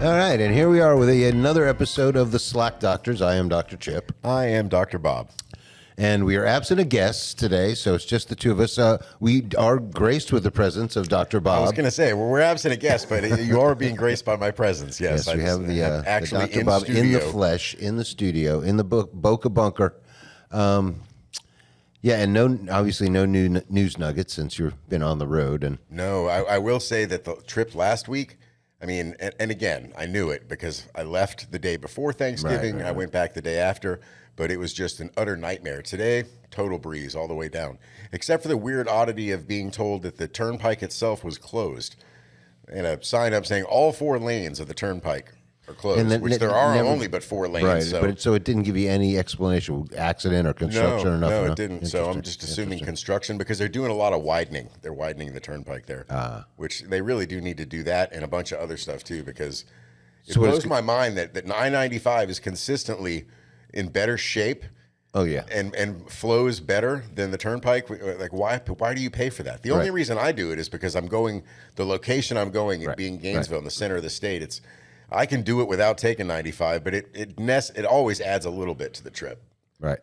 All right, and here we are with another episode of the Slack Doctors. I am Dr. Chip. I am Dr. Bob. And we are absent of guests today, so it's just the two of us. We are graced with the presence of Dr. Bob. I was going to say, well, we're absent of guests, but you are being graced by my presence. Yes, we have the actually Dr. Bob in the flesh, in the studio, in the Boca Bunker. Yeah, and obviously no new news nuggets since you've been on the road. And no, I will say that the trip last week, I mean, and again, I knew it because I left the day before Thanksgiving. Right. I went back the day after, but it was just an utter nightmare. Today, total breeze all the way down, except for the weird oddity of being told that the turnpike itself was closed and a sign up saying all 4 lanes of the turnpike are closed, which there are only but 4 lanes. Right, so it didn't give you any explanation, accident or construction or nothing? No, it didn't. So I'm just assuming construction because they're doing a lot of widening. They're widening the turnpike there, which they really do need to do that and a bunch of other stuff too, because it blows my mind that I-95 is consistently in better shape. Oh yeah, and flows better than the turnpike. Like why do you pay for that? The only reason I do it is because I'm going the location I'm going, it being Gainesville in the center of the state. I can do it without taking 95, but it always adds a little bit to the trip. Right.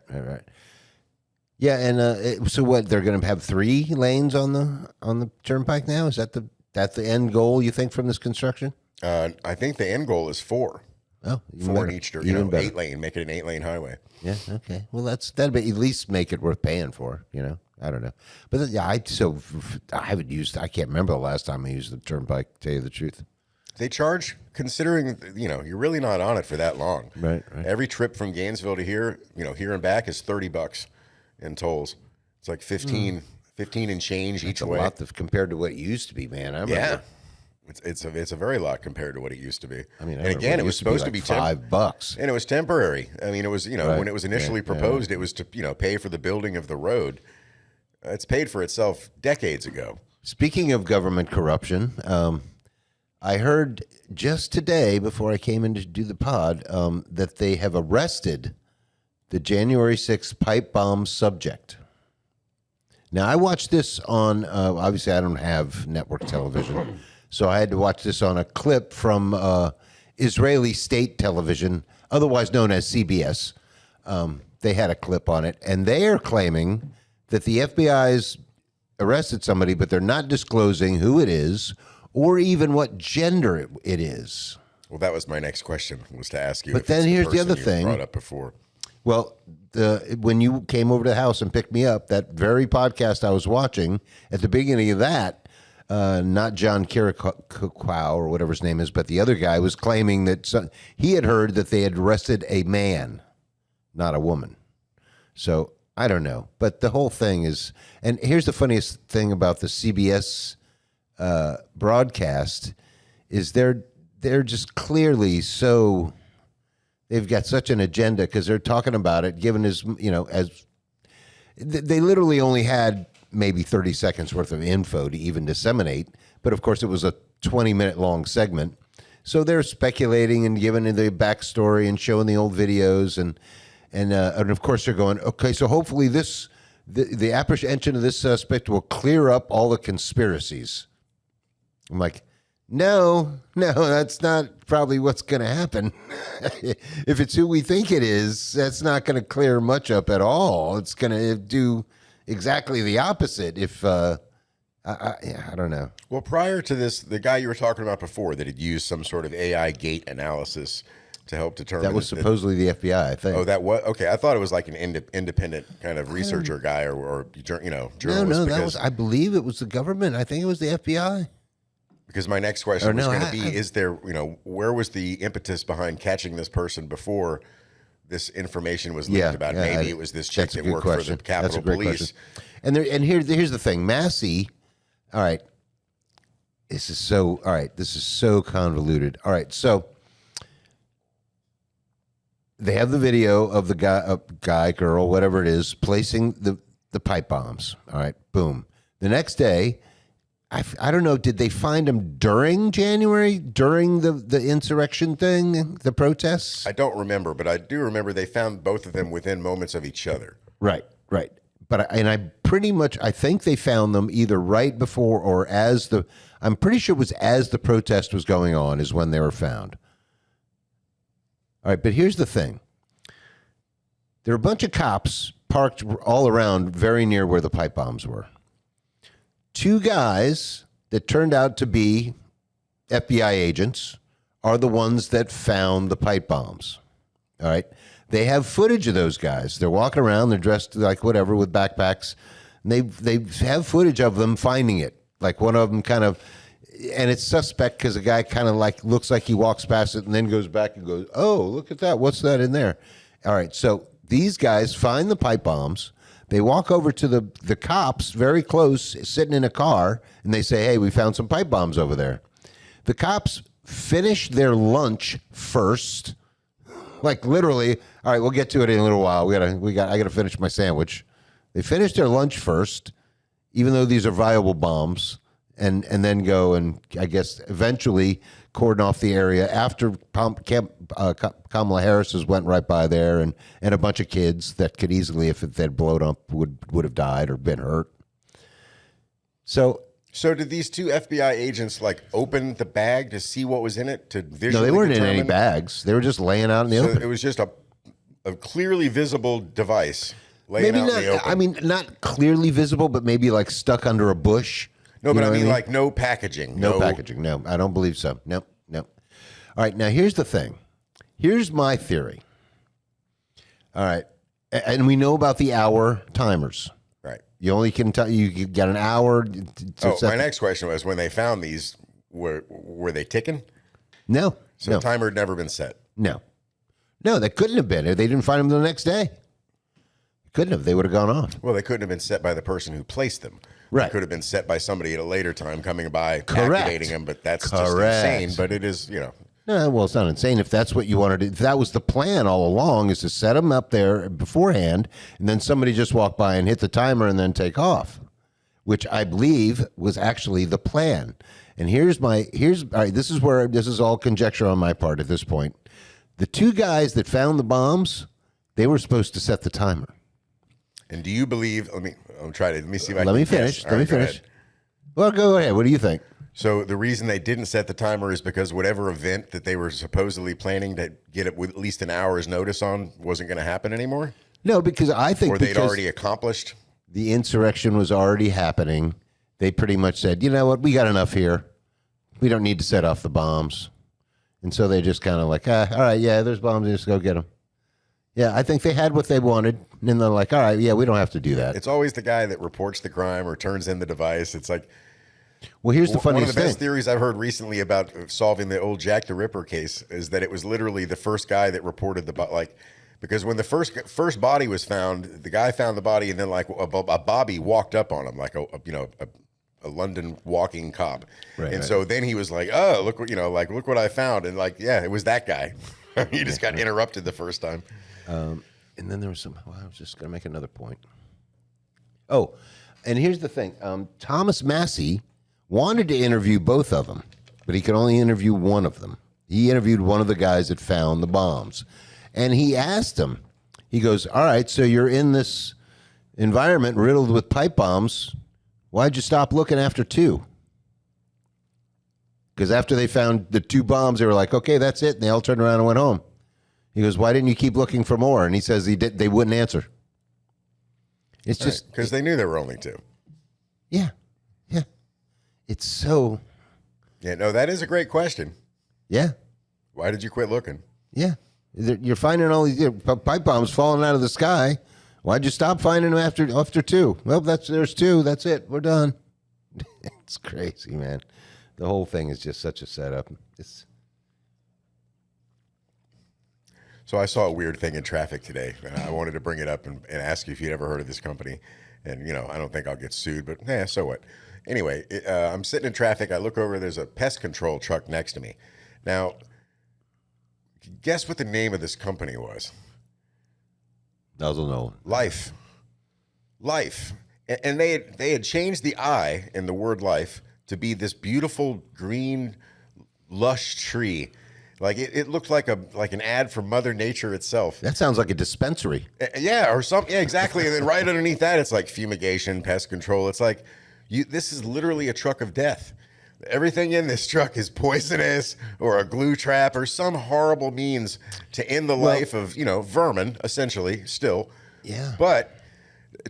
Yeah, and so what? They're going to have 3 lanes on the turnpike now. Is that the end goal you think from this construction? I think the end goal is 4. Oh, 4 in each, 8 lane. Make it an 8 lane highway. Yeah. Okay. Well, that'd be at least make it worth paying for. I don't know, but yeah, I haven't used. I can't remember the last time I used the turnpike. To tell you the truth. They charge, considering, you're really not on it for that long. Right. Every trip from Gainesville to here, here and back is $30 in tolls. It's like 15 and change each way. That's a lot compared to what it used to be, man. I remember. Yeah. It's a very lot compared to what it used to be. I mean, and again, it was supposed to be $5, and it was temporary. I mean, it was when it was initially proposed, it was to pay for the building of the road. It's paid for itself decades ago. Speaking of government corruption, I heard just today before I came in to do the pod that they have arrested the January 6th pipe bomb subject. Now, I watched this on, obviously I don't have network television, so I had to watch this on a clip from Israeli state television, otherwise known as CBS. They had a clip on it, and they are claiming that the FBI's arrested somebody, but they're not disclosing who it is or even what gender it is. Well, that was my next question, was to ask you. But then here's the other thing. Brought up before. Well, when you came over to the house and picked me up, that very podcast I was watching, at the beginning of that, not John Kirikow or whatever his name is, but the other guy was claiming that he had heard that they had arrested a man, not a woman. So I don't know. But the whole thing is, and here's the funniest thing about the CBS broadcast is they're just clearly so they've got such an agenda because they're talking about it given as they literally only had maybe 30 seconds worth of info to even disseminate, but of course it was a 20-minute long segment, so they're speculating and giving the backstory and showing the old videos and of course they're going, okay, so hopefully the apprehension of this suspect will clear up all the conspiracies. I'm like, no, that's not probably what's going to happen. If it's who we think it is, that's not going to clear much up at all. It's going to do exactly the opposite. If I don't know. Well, prior to this, the guy you were talking about before that had used some sort of AI gate analysis to help determine that was supposedly the FBI, I think. Oh, that was okay. I thought it was like an independent kind of researcher guy or journalist. No, that was. I believe it was the government. I think it was the FBI. Because my next question was going to be, is there, where was the impetus behind catching this person before this information was leaked about? Maybe it was this chick that worked for the Capitol Police. And here's the thing. Massey, all right, this is so convoluted. All right, so they have the video of the guy, girl, whatever it is, placing the pipe bombs. All right, boom. The next day, I don't know, did they find him during January, during the insurrection thing, the protests? I don't remember, but I do remember they found both of them within moments of each other. Right. But I think they found them either right before or I'm pretty sure it was as the protest was going on is when they were found. All right, but here's the thing. There are a bunch of cops parked all around very near where the pipe bombs were. Two guys that turned out to be FBI agents are the ones that found the pipe bombs. All right. They have footage of those guys. They're walking around. They're dressed like whatever with backpacks. And they have footage of them finding it. Like one of them kind of, and it's suspect because the guy kind of like looks like he walks past it and then goes back and goes, oh, look at that. What's that in there? All right. So these guys find the pipe bombs. They walk over to the cops very close, sitting in a car, and they say, hey, we found some pipe bombs over there. The cops finish their lunch first. Like literally, all right, we'll get to it in a little while. I gotta finish my sandwich. They finish their lunch first, even though these are viable bombs, and then go and I guess eventually cordon off the area after Kamala Harris has went right by there and a bunch of kids that could easily, if they'd blown up, would have died or been hurt. So did these two FBI agents like open the bag to see what was in it to visually? No, they weren't determine? in any bags. They were just laying out in the open. It was just a clearly visible device laying Maybe out not. in the open. I mean, not clearly visible, but maybe like stuck under a bush. No, but I mean like no packaging. No packaging. No, I don't believe so. No. All right, now here's the thing. Here's my theory. All right, and we know about the hour timers. Right. You only can tell you got an hour. My next question was when they found these, were they ticking? No. So the timer had never been set. No, they couldn't have been. They didn't find them the next day. Couldn't have. They would have gone off. Well, they couldn't have been set by the person who placed them. Right. They could have been set by somebody at a later time coming by, Correct. activating them, but that's just insane. But it is, No, well, it's not insane if that's what you wanted to. If that was the plan all along, is to set them up there beforehand, and then somebody just walk by and hit the timer and then take off, which I believe was actually the plan. And here's all right. This is all conjecture on my part at this point. The two guys that found the bombs, they were supposed to set the timer. And do you believe? Let me see if I can. Let me finish. Let me finish. Well, go ahead. What do you think? So the reason they didn't set the timer is because whatever event that they were supposedly planning to get it with at least an hour's notice on wasn't going to happen anymore? No, because I think they'd already accomplished. The insurrection was already happening. They pretty much said, you know what, we got enough here. We don't need to set off the bombs. And so they just kind of like, all right, yeah, there's bombs. Just go get them. Yeah, I think they had what they wanted. And then they're like, all right, yeah, we don't have to do that. It's always the guy that reports the crime or turns in the device. It's like, well, here's the funniest thing. One of the best theories I've heard recently about solving the old Jack the Ripper case is that it was literally the first guy that reported because when the first body was found, the guy found the body and then like a bobby walked up on him like a London walking cop. Right, and so then he was like, oh, look what I found. And like, yeah, it was that guy. He just got interrupted the first time. And then there was I was just going to make another point. Oh, and here's the thing. Thomas Massey wanted to interview both of them, but he could only interview one of them. He interviewed one of the guys that found the bombs. And he asked him, he goes, all right, so you're in this environment riddled with pipe bombs. Why'd you stop looking after two? Because after they found the two bombs, they were like, okay, that's it. And they all turned around and went home. He goes, why didn't you keep looking for more? And he says they wouldn't answer. It's just because they knew there were only two. Yeah. It's so. Yeah, no, that is a great question. Yeah. Why did you quit looking? Yeah. You're finding all these pipe bombs falling out of the sky. Why'd you stop finding them after two? Well, there's two. That's it. We're done. It's crazy, man. The whole thing is just such a setup. So I saw a weird thing in traffic today. I wanted to bring it up and ask you if you'd ever heard of this company. And, I don't think I'll get sued, but so what? Anyway, I'm sitting in traffic. I look over. There's a pest control truck next to me. Now, guess what the name of this company was? I don't know. Life. And they had changed the I in the word life to be this beautiful green, lush tree. Like it looked like an ad for Mother Nature itself. That sounds like a dispensary. Yeah, or something. Yeah, exactly. And then right underneath that, it's like fumigation, pest control. It's like this is literally a truck of death. everything in this truck is poisonous or a glue trap or some horrible means to end the life of, vermin, essentially, still. Yeah. But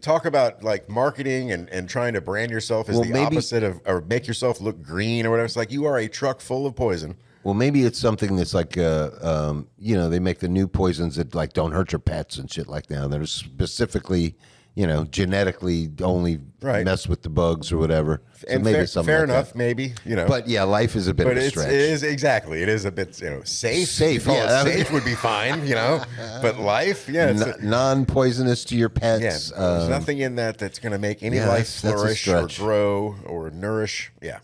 talk about like marketing and trying to brand yourself as opposite of, or make yourself look green or whatever. It's like you are a truck full of poison. Well, maybe it's something that's like, they make the new poisons that like don't hurt your pets and shit like that. They're specifically, genetically only mess with the bugs or whatever. So And maybe something fair like enough, that. maybe, But yeah, life is a bit of a stretch. It is exactly. It is a bit, safe. Safe, Call yeah. it safe would be fine, But life, yeah. It's non-poisonous to your pets. there's nothing in that that's going to make any life flourish or grow or nourish. Yeah.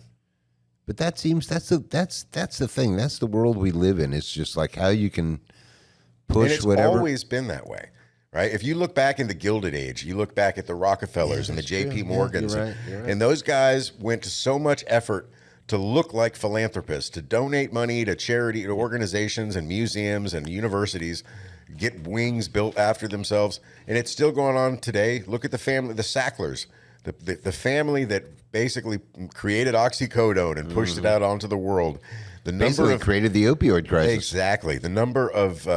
But that's the thing. That's the world we live in. It's just like how you can push And it's whatever. always been that way, right? If you look back in the Gilded Age, you look back at the Rockefellers and the J.P. Morgans, you're right. and those guys went to so much effort to look like philanthropists, to donate money to charity, to organizations and museums and universities, get wings built after themselves, and it's still going on today. Look at the family, the Sacklers, the family that basically created oxycodone and pushed it out onto the world. The number created the opioid crisis. Exactly. The number of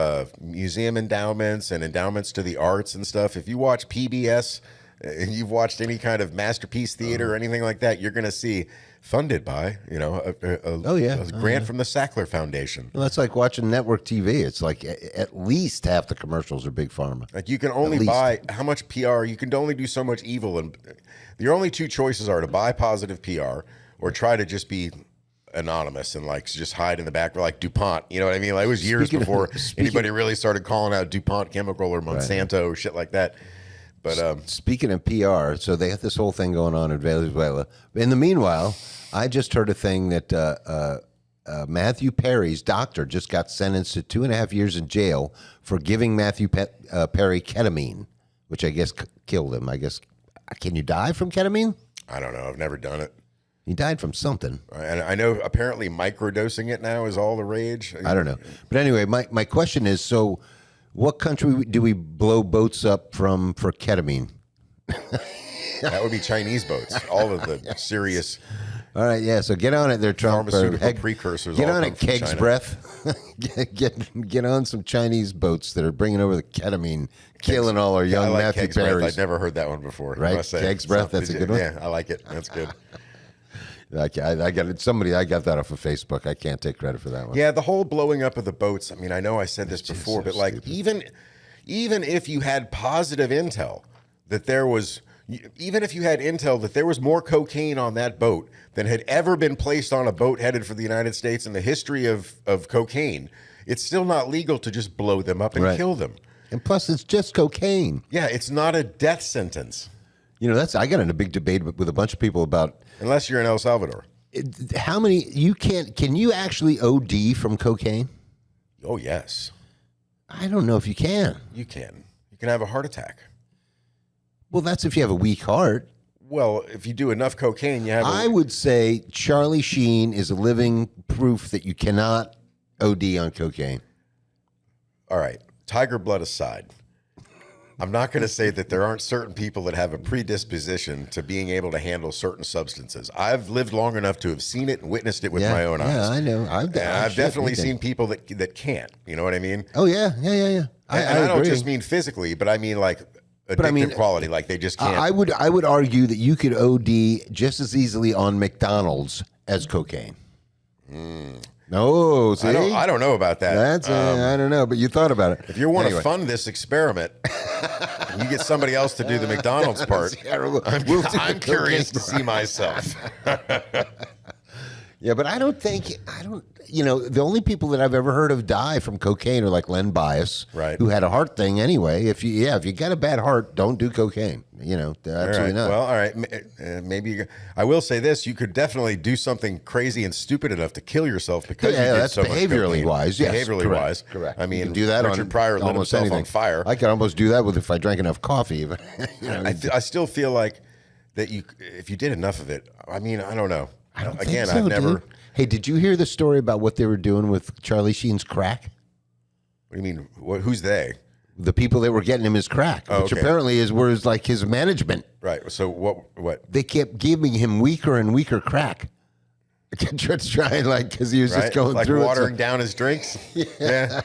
museum endowments and endowments to the arts and stuff. If you watch PBS, and you've watched any kind of Masterpiece Theater or anything like that, you're going to see funded by, a grant from the Sackler Foundation. Well, that's like watching network TV. It's like at least half the commercials are Big Pharma. Like you can only buy how much PR. You can only do so much evil, and your only two choices are to buy positive PR or try to just be anonymous and like just hide in the back, like DuPont. You know what I mean? Like it was years before anybody really started calling out DuPont Chemical or Monsanto or shit like that. But speaking of PR, so they have this whole thing going on in Venezuela. In the meanwhile, I just heard a thing that Matthew Perry's doctor just got sentenced to 2.5 years in jail for giving Matthew Perry ketamine, which I guess killed him. I guess, can you die from ketamine? I don't know. I've never done it. He died from something. And I know apparently microdosing it now is all the rage. I don't know. But anyway, my question is, so what country do we blow boats up from for ketamine? That would be Chinese boats. All of the serious. All right, yeah. So get on it, there, Trump. Pharmaceutical precursors. Get all on come it, from Keg's China. breath. get on some Chinese boats that are bringing over the ketamine, killing all our young I like Matthew Keg's breath. Perrys. I'd never heard that one before. I Right? must say. Keg's breath. That's a good one. Yeah, I like it. That's good. I got it. I got that off of Facebook. I can't take credit for that one. Yeah, the whole blowing up of the boats. I mean, I know I said this before, but like stupid. even if you had positive intel that there was, even if you had intel that there was more cocaine on that boat than had ever been placed on a boat headed for the United States in the history of cocaine, it's still not legal to just blow them up and kill them. And plus, it's just cocaine. Yeah, it's not a death sentence. I got in a big debate with a bunch of people about Unless you're in El Salvador. how many can you actually OD from cocaine? Oh, yes. I don't know if you can. You can. You can have a heart attack. Well, that's if you have a weak heart. Well, if you do enough cocaine, you have I would say Charlie Sheen is a living proof that you cannot OD on cocaine. All right. Tiger blood aside. I'm not going to say that there aren't certain people that have a predisposition to being able to handle certain substances. I've lived long enough to have seen it and witnessed it with my own eyes. Yeah, I know. I've definitely seen people that can't. You know what I mean? Oh yeah. I don't just mean physically, but I mean like addictive quality. Like they just can't. I would argue that you could OD just as easily on McDonald's as cocaine. No, see, I don't know about that. That's I don't know, but you thought about it. If you want to fund this experiment, and you get somebody else to do the McDonald's part. I'm curious to see myself. Yeah, but I don't. The only people that I've ever heard of die from cocaine are like Len Bias, right? Who had a heart thing anyway. If you got a bad heart, don't do cocaine. Absolutely not. Well, all right. Maybe I will say this: you could definitely do something crazy and stupid enough to kill yourself because you did that's so much behaviorally cocaine. wise. Yes, behaviorly wise. Correct. I mean, you can do that Richard on Pryor lit almost himself anything. on fire. I could almost do that if I drank enough coffee. I still feel like that if you did enough of it. I mean, I don't know. I don't Again, think so, I've never. Dude. Hey, did you hear the story about what they were doing with Charlie Sheen's crack? What do you mean? Who's they? The people that were getting him his crack, which apparently was like his management. Right. So what? They kept giving him weaker and weaker crack. trying, like, because he was just going like through watering down his drinks. Yeah.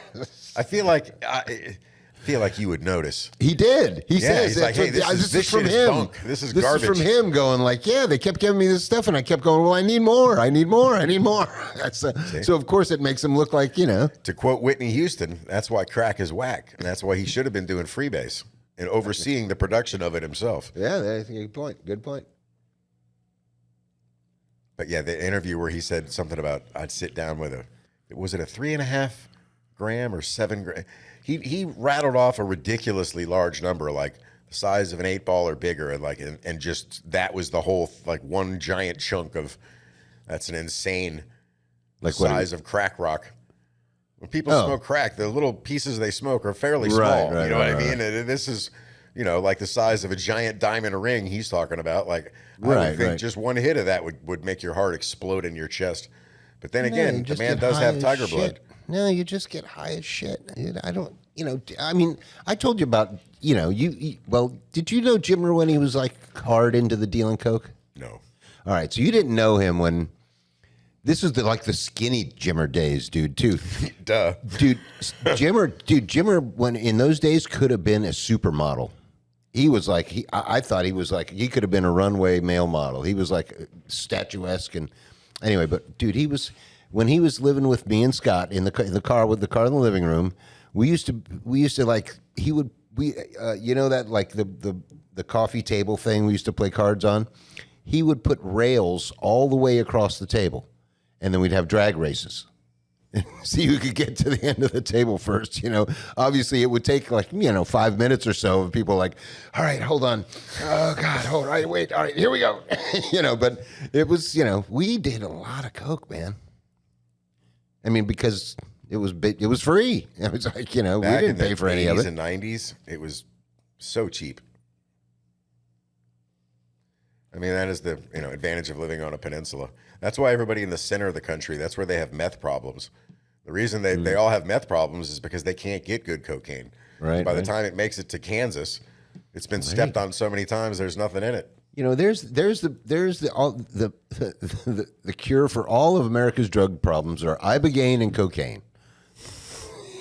I feel like you would notice. He did. He says, he's like, hey, this is from him. Bunk. This is garbage. This is from him going like, yeah, they kept giving me this stuff, and I kept going, well, I need more. I need more. I need more. So, of course, it makes him look like, To quote Whitney Houston, that's why crack is whack, and that's why he should have been doing freebase and overseeing the production of it himself. Yeah, that's a good point. Good point. But yeah, the interview where he said something about I'd sit down with was it a 3.5 gram or 7 gram? He rattled off a ridiculously large number, like the size of an 8-ball or bigger, and just that was the whole, like, one giant chunk of. That's an insane size of crack rock. When people smoke crack, the little pieces they smoke are fairly small. Right, you know what I mean? And this is, like the size of a giant diamond ring he's talking about. Like, I would think just one hit of that would make your heart explode in your chest. But then again, the man does have tiger blood. No, you just get high as shit. I don't, I mean, I told you about, well, did you know Jimmer when he was, like, hard into the dealing coke? No. All right, so you didn't know him when, this was the skinny Jimmer days, dude, too. Duh. Jimmer, when in those days could have been a supermodel. He was like, I thought he was like, he could have been a runway male model. He was like statuesque, and anyway, but dude, when he was living with me and Scott in the car in the living room, we used to like, that, like the coffee table thing we used to play cards on. He would put rails all the way across the table, and then we'd have drag races. See who could get to the end of the table first. Obviously it would take 5 minutes or so of people like, all right, hold on. Oh God, hold on. Wait. All right, here we go. But it was, we did a lot of coke, man. I mean, because it was free. It was like, we didn't pay for any of it. In the 80s and 90s, it was so cheap. I mean, that is the advantage of living on a peninsula. That's why everybody in the center of the country, that's where they have meth problems. The reason they all have meth problems is because they can't get good cocaine. Right. By the time it makes it to Kansas, it's been stepped on so many times. There's nothing in it. There's the cure for all of America's drug problems are ibogaine and cocaine.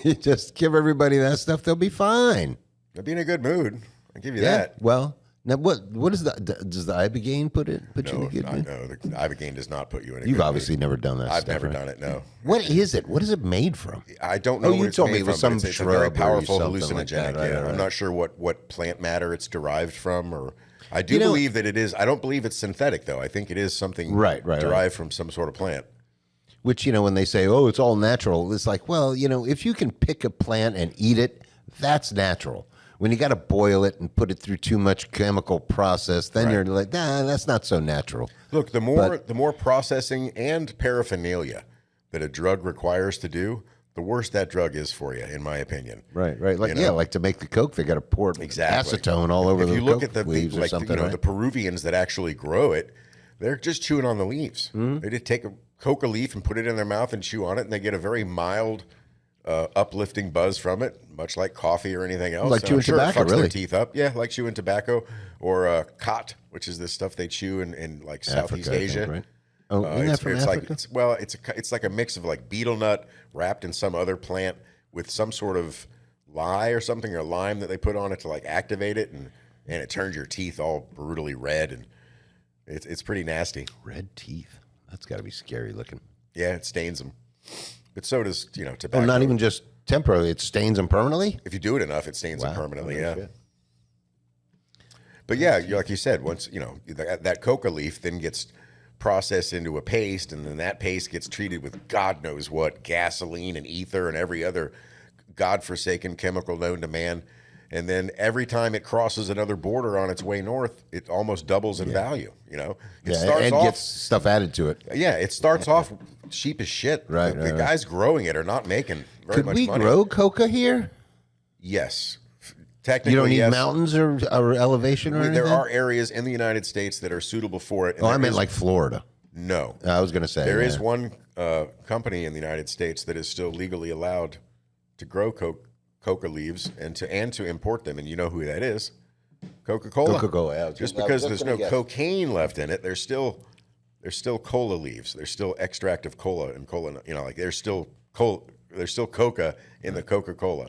You just give everybody that stuff, they'll be fine. They'll be in a good mood. I'll give you that. Well. Now, what is does the ibogaine put you in a good mood? No, the ibogaine does not put you in a good mood. You've obviously never done that. I've never done it, no. What is it? What is it made from? I don't know what it's made from, but it's a very powerful hallucinogenic. Right. I'm not sure what plant matter it's derived from, or I do believe that it is. I don't believe it's synthetic, though. I think it is something derived from some sort of plant. Which, when they say, oh, it's all natural, it's like, well, if you can pick a plant and eat it, that's natural. When you got to boil it and put it through too much chemical process, then you're like, nah, that's not so natural. Look, the more processing and paraphernalia that a drug requires to do, the worse that drug is for you, in my opinion. Right. Like like to make the coke, they got to pour acetone all over the coke leaves or something. The Peruvians that actually grow it, they're just chewing on the leaves. Mm-hmm. They just take a coca leaf and put it in their mouth and chew on it, and they get a very mild, uplifting buzz from it, much like coffee or anything else. Like chewing tobacco, it fucks their teeth up. Yeah, like chewing tobacco, or khat, which is this stuff they chew in like Southeast Asia. Right? Oh, isn't that from Africa? It's like a mix of like betel nut wrapped in some other plant with some sort of lye or something, or lime that they put on it to like activate it, and it turns your teeth all brutally red, and it's pretty nasty. Red teeth. That's got to be scary looking. Yeah, it stains them. But so does, tobacco. Oh, not even just temporarily, it stains them permanently? If you do it enough, it stains them permanently, yeah. But yeah, like you said, once, that coca leaf then gets processed into a paste, and then that paste gets treated with God knows what, gasoline and ether and every other godforsaken chemical known to man. And then every time it crosses another border on its way north, it almost doubles in value. It starts off, gets stuff added to it. Yeah, it starts off cheap as shit. Right. The guys growing it are not making very much money. Could we grow coca here? Yes, technically. You don't need yes. mountains or elevation or anything? There are areas in the United States that are suitable for it. I meant like Florida. No, I was going to say there is one company in the United States that is still legally allowed to grow coca leaves and to import them, and you know who that is? Coca-Cola. Coca-Cola. Yeah, just because there's no cocaine left in it, there's still There's still cola leaves. There's still extract of cola and cola. Like there's still coca in the Coca-Cola.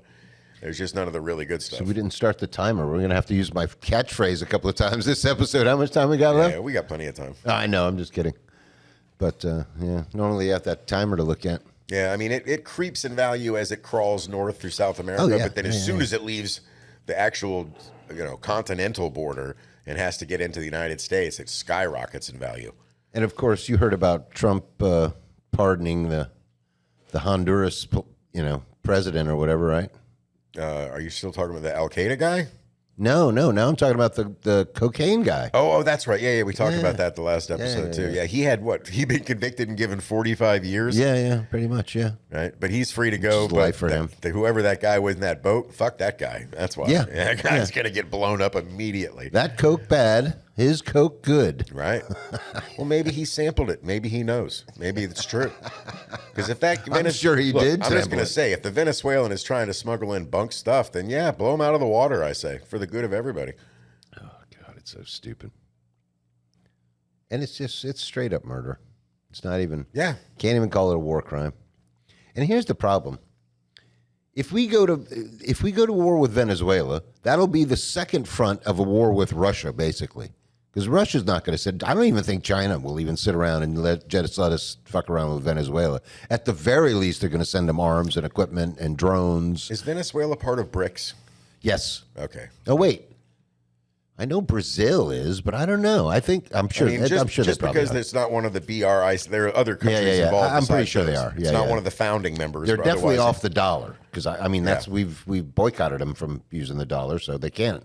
There's just none of the really good stuff. So we didn't start the timer. We're gonna have to use my catchphrase a couple of times this episode. How much time we got left? Yeah, we got plenty of time. I know. I'm just kidding. But yeah, normally you have that timer to look at. Yeah, I mean, it creeps in value as it crawls north through South America, but then as soon as it leaves the actual, continental border and has to get into the United States, it skyrockets in value. And of course, you heard about Trump pardoning the Honduras, president or whatever, right? Are you still talking about the Al Qaeda guy? No. Now I'm talking about the cocaine guy. Oh, that's right. Yeah. We talked about that the last episode too. Yeah, he had he'd been convicted and given 45 years. Yeah, pretty much. Yeah. Right, but he's free to go. But life for him. Whoever that guy was in that boat, fuck that guy. That's why. Yeah, that guy's gonna get blown up immediately. That coke bad, his coke good. Right. Well, maybe he sampled it. Maybe he knows. Maybe it's true. Because if that, I'm sure he did. I'm just gonna say, if the Venezuelan is trying to smuggle in bunk stuff, then yeah, blow him out of the water. I say, for the good of everybody. Oh God, it's so stupid. And it's straight up murder. It's not even. Yeah. Can't even call it a war crime. And here's the problem. If we go to war with Venezuela, that'll be the second front of a war with Russia, basically. Because Russia's not going to sit. I don't even think China will even sit around and just let us fuck around with Venezuela. At the very least, they're going to send them arms and equipment and drones. Is Venezuela part of BRICS? Yes. Okay. Oh wait, I know Brazil is, but I don't know. I'm sure. Just because it's not one of the BRIs, there are other countries involved. I'm pretty sure they are. It's not one of the founding members. They're definitely off the dollar because we've boycotted them from using the dollar, so they can't.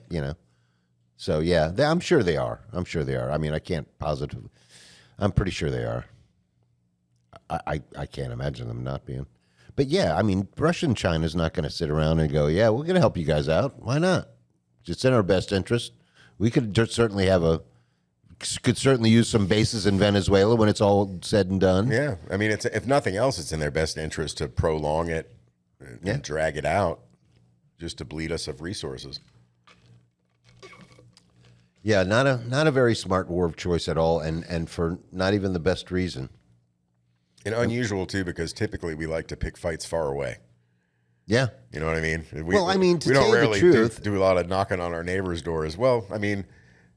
So yeah, I'm sure they are. I mean, I can't positively. I'm pretty sure they are. I can't imagine them not being. But yeah, I mean, Russia and China's not going to sit around and go, yeah, we're going to help you guys out. Why not? It's in our best interest. We could certainly use some bases in Venezuela when it's all said and done. Yeah, I mean, if nothing else, it's in their best interest to prolong it and drag it out, just to bleed us of resources. Yeah, not a very smart war of choice at all, and for not even the best reason. And unusual too, because typically we like to pick fights far away. Yeah, you know what I mean. We don't rarely do a lot of knocking on our neighbors' doors. Well, I mean,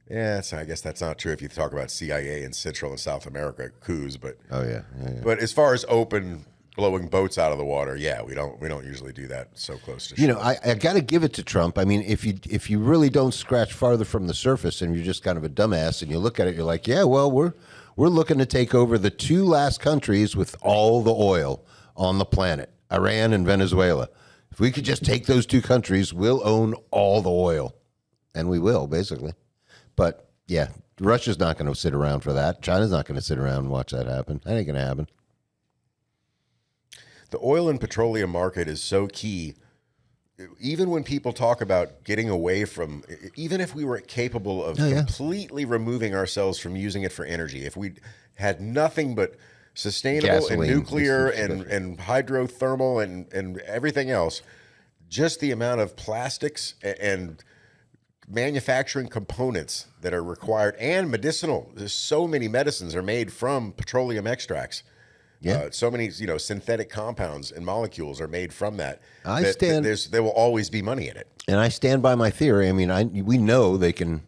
yeah, I guess that's not true if you talk about CIA in Central and South America coups. But But as far as open blowing boats out of the water, yeah, we don't usually do that so close to shore. I got to give it to Trump. I mean, if you really don't scratch farther from the surface and you're just kind of a dumbass and you look at it, you're like, yeah, well, we're looking to take over the two last countries with all the oil on the planet, Iran and Venezuela. If we could just take those two countries, we'll own all the oil. And we will, basically. But yeah, Russia's not going to sit around for that. China's not going to sit around and watch that happen. That ain't going to happen. The oil and petroleum market is so key. Even when people talk about getting away from, even if we were capable of completely removing ourselves from using it for energy, if we had nothing but sustainable gasoline, and nuclear and hydrothermal and everything else, just the amount of plastics and manufacturing components that are required and medicinal. There's so many medicines are made from petroleum extracts. Yeah. So many, synthetic compounds and molecules are made from that. There will always be money in it. And I stand by my theory. I mean, we know they can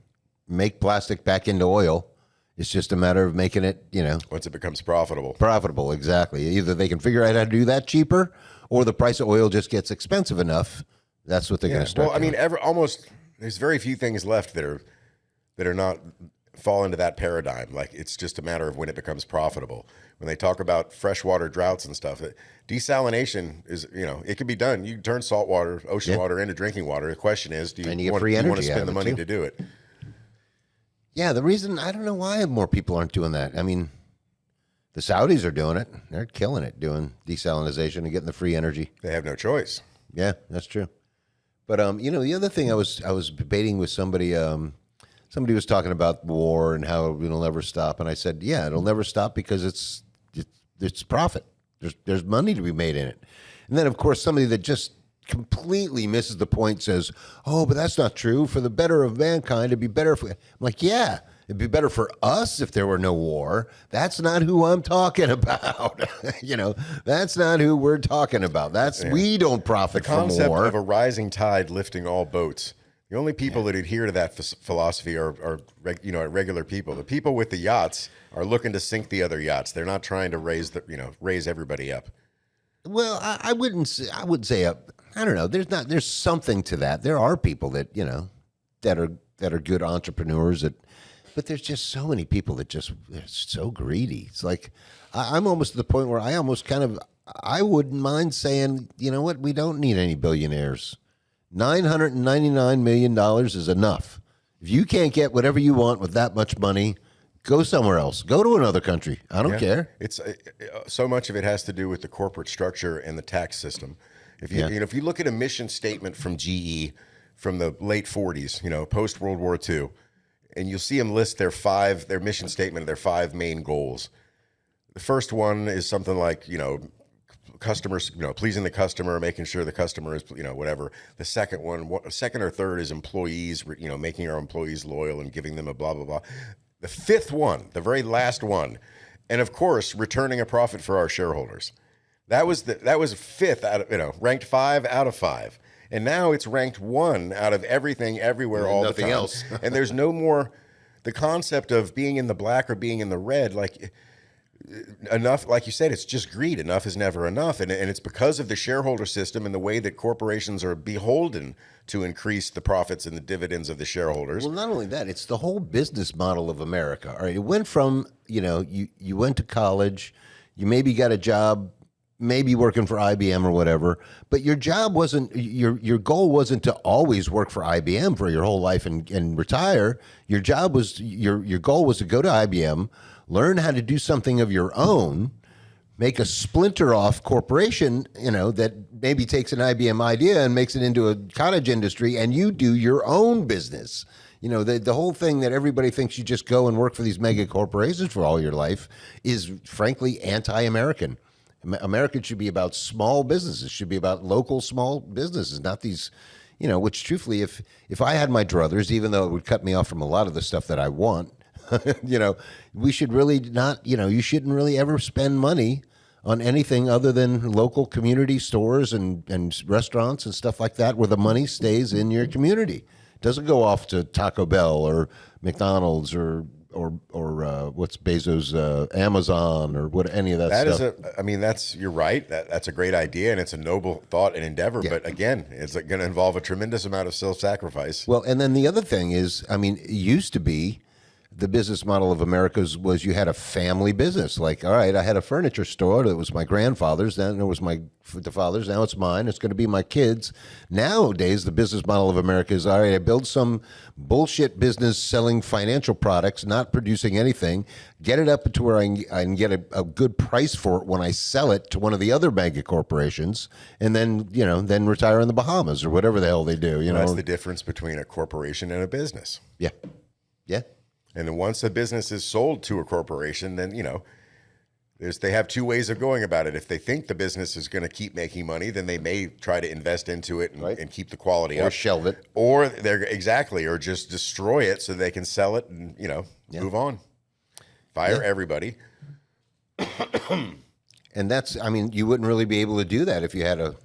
make plastic back into oil. It's just a matter of making it, once it becomes profitable. Profitable, exactly. Either they can figure out how to do that cheaper, or the price of oil just gets expensive enough. That's what they're going to start. Well, I mean, there's very few things left that are not fall into that paradigm. Like, it's just a matter of when it becomes profitable. When they talk about freshwater droughts and stuff, desalination is, it can be done. You can turn salt water, ocean water into drinking water. The question is, do you want to spend the money to do it? Yeah, the reason, I don't know why more people aren't doing that. I mean, the Saudis are doing it. They're killing it, doing desalination and getting the free energy. They have no choice. Yeah, that's true. But, the other thing I was debating with somebody, somebody was talking about war and how it'll never stop. And I said, yeah, it'll never stop because it's profit. There's money to be made in it. And then, of course, somebody that just completely misses the point says, oh, but that's not true. For the better of mankind, it'd be better if we... I'm like, yeah, It'd be better for us if there were no war. That's not who I'm talking about. That's not who we're talking about. We don't profit from war. The concept of a rising tide lifting all boats. The only people that adhere to that philosophy are regular people. The people with the yachts are looking to sink the other yachts. They're not trying to raise everybody up. Well, I wouldn't say. I would say I don't know. There's something to that. There are people that that are good entrepreneurs but there's just so many people that they're so greedy. It's like I'm almost to the point where I wouldn't mind saying, you know what, we don't need any billionaires. $999 million is enough. If you can't get whatever you want with that much money, go somewhere else. Go to another country. I don't care. It's so much of it has to do with the corporate structure and the tax system. If you look at a mission statement from GE from the late 40s, post World War II, and you'll see them list their mission statement, their 5 main goals. The first one is something like, customers, pleasing the customer, making sure the customer is, whatever. The second or third is employees, making our employees loyal and giving them a blah, blah, blah. The fifth one, the very last one, and of course, returning a profit for our shareholders. That was fifth out of, ranked 5 out of 5. And now it's ranked 1 out of everything, everywhere, all the time. Nothing else. And there's no more, the concept of being in the black or being in the red, enough, like you said, it's just greed. Enough is never enough. And it's because of the shareholder system and the way that corporations are beholden to increase the profits and the dividends of the shareholders. Well, not only that, it's the whole business model of America. All right, it went from, you went to college, you maybe got a job, maybe working for IBM or whatever, but your job wasn't, your goal wasn't to always work for IBM for your whole life and retire. Your job was, your goal was to go to IBM, learn how to do something of your own, make a splinter off corporation, that maybe takes an IBM idea and makes it into a cottage industry, and you do your own business. The whole thing that everybody thinks you just go and work for these mega corporations for all your life is frankly anti-American. America should be about small businesses, should be about local small businesses, not these, which truthfully, if I had my druthers, even though it would cut me off from a lot of the stuff that I want, we should really not, you shouldn't really ever spend money on anything other than local community stores and restaurants and stuff like that, where the money stays in your community. It doesn't go off to Taco Bell or McDonald's or what's Bezos, Amazon or what, any of that stuff. You're right. That's a great idea, and it's a noble thought and endeavor. Yeah. But again, it's going to involve a tremendous amount of self-sacrifice. Well, and then the other thing is, it used to be the business model of America's was you had a family business. Like, all right, I had a furniture store that was my grandfather's, then it was the father's, now it's mine, it's going to be my kids. Nowadays, the business model of America is, all right, I build some bullshit business selling financial products, not producing anything, get it up to where I can get a good price for it when I sell it to one of the other mega corporations, and then, then retire in the Bahamas or whatever the hell they do. That's the difference between a corporation and a business. Yeah. Yeah. And then once a business is sold to a corporation, then, they have 2 ways of going about it. If they think the business is going to keep making money, then they may try to invest into it and keep the quality up. Or shelve it. Or or just destroy it so they can sell it and, move on. Fire everybody. And that's, you wouldn't really be able to do that if you had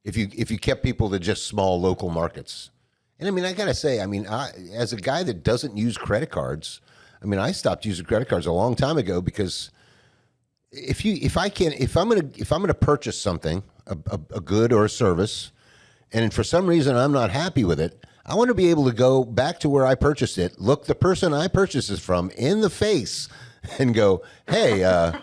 if you kept people to just small local markets. And I got to say, as a guy that doesn't use credit cards, I stopped using credit cards a long time ago because if I'm going to purchase something, a good or a service, and for some reason I'm not happy with it, I want to be able to go back to where I purchased it, look the person I purchased it from in the face and go, hey,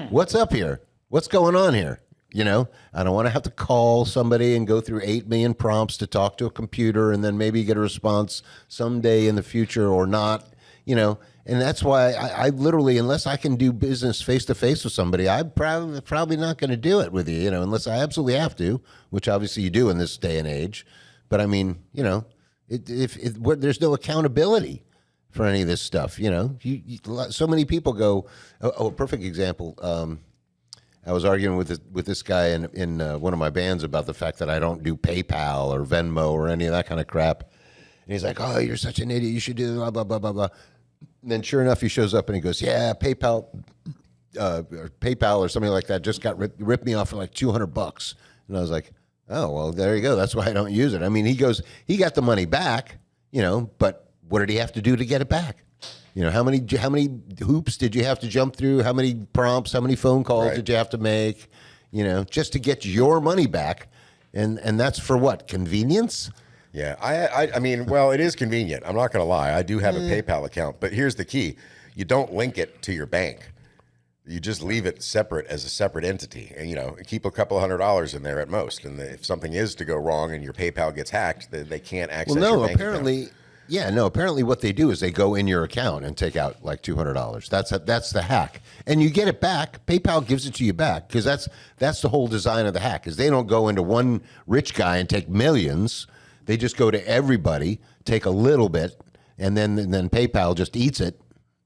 what's up here? What's going on here? I don't want to have to call somebody and go through 8 million prompts to talk to a computer and then maybe get a response someday in the future or not, and that's why I literally, unless I can do business face to face with somebody, I'm probably not going to do it with you, unless I absolutely have to, which obviously you do in this day and age. But there's no accountability for any of this stuff, so many people go, a perfect example. I was arguing with this guy in one of my bands about the fact that I don't do PayPal or Venmo or any of that kind of crap. And he's like, oh, you're such an idiot. You should do blah, blah, blah, blah, blah. And then sure enough, he shows up and he goes, yeah, PayPal or something like that just got ripped me off for like $200. And I was like, oh, well, there you go. That's why I don't use it. I mean, he got the money back, but what did he have to do to get it back? How many hoops did you have to jump through? How many prompts? How many phone calls did you have to make? Just to get your money back, and that's for what? Convenience? Yeah, I mean, well, it is convenient. I'm not going to lie. I do have a PayPal account, but here's the key: you don't link it to your bank. You just leave it separate as a separate entity, and keep a couple $100 in there at most. And if something is to go wrong and your PayPal gets hacked, they can't access. Well, no, your bank apparently. account. Yeah, no. Apparently, what they do is they go in your account and take out like $200. That's the hack, and you get it back. PayPal gives it to you back because that's the whole design of the hack. Is they don't go into one rich guy and take millions. They just go to everybody, take a little bit, and then PayPal just eats it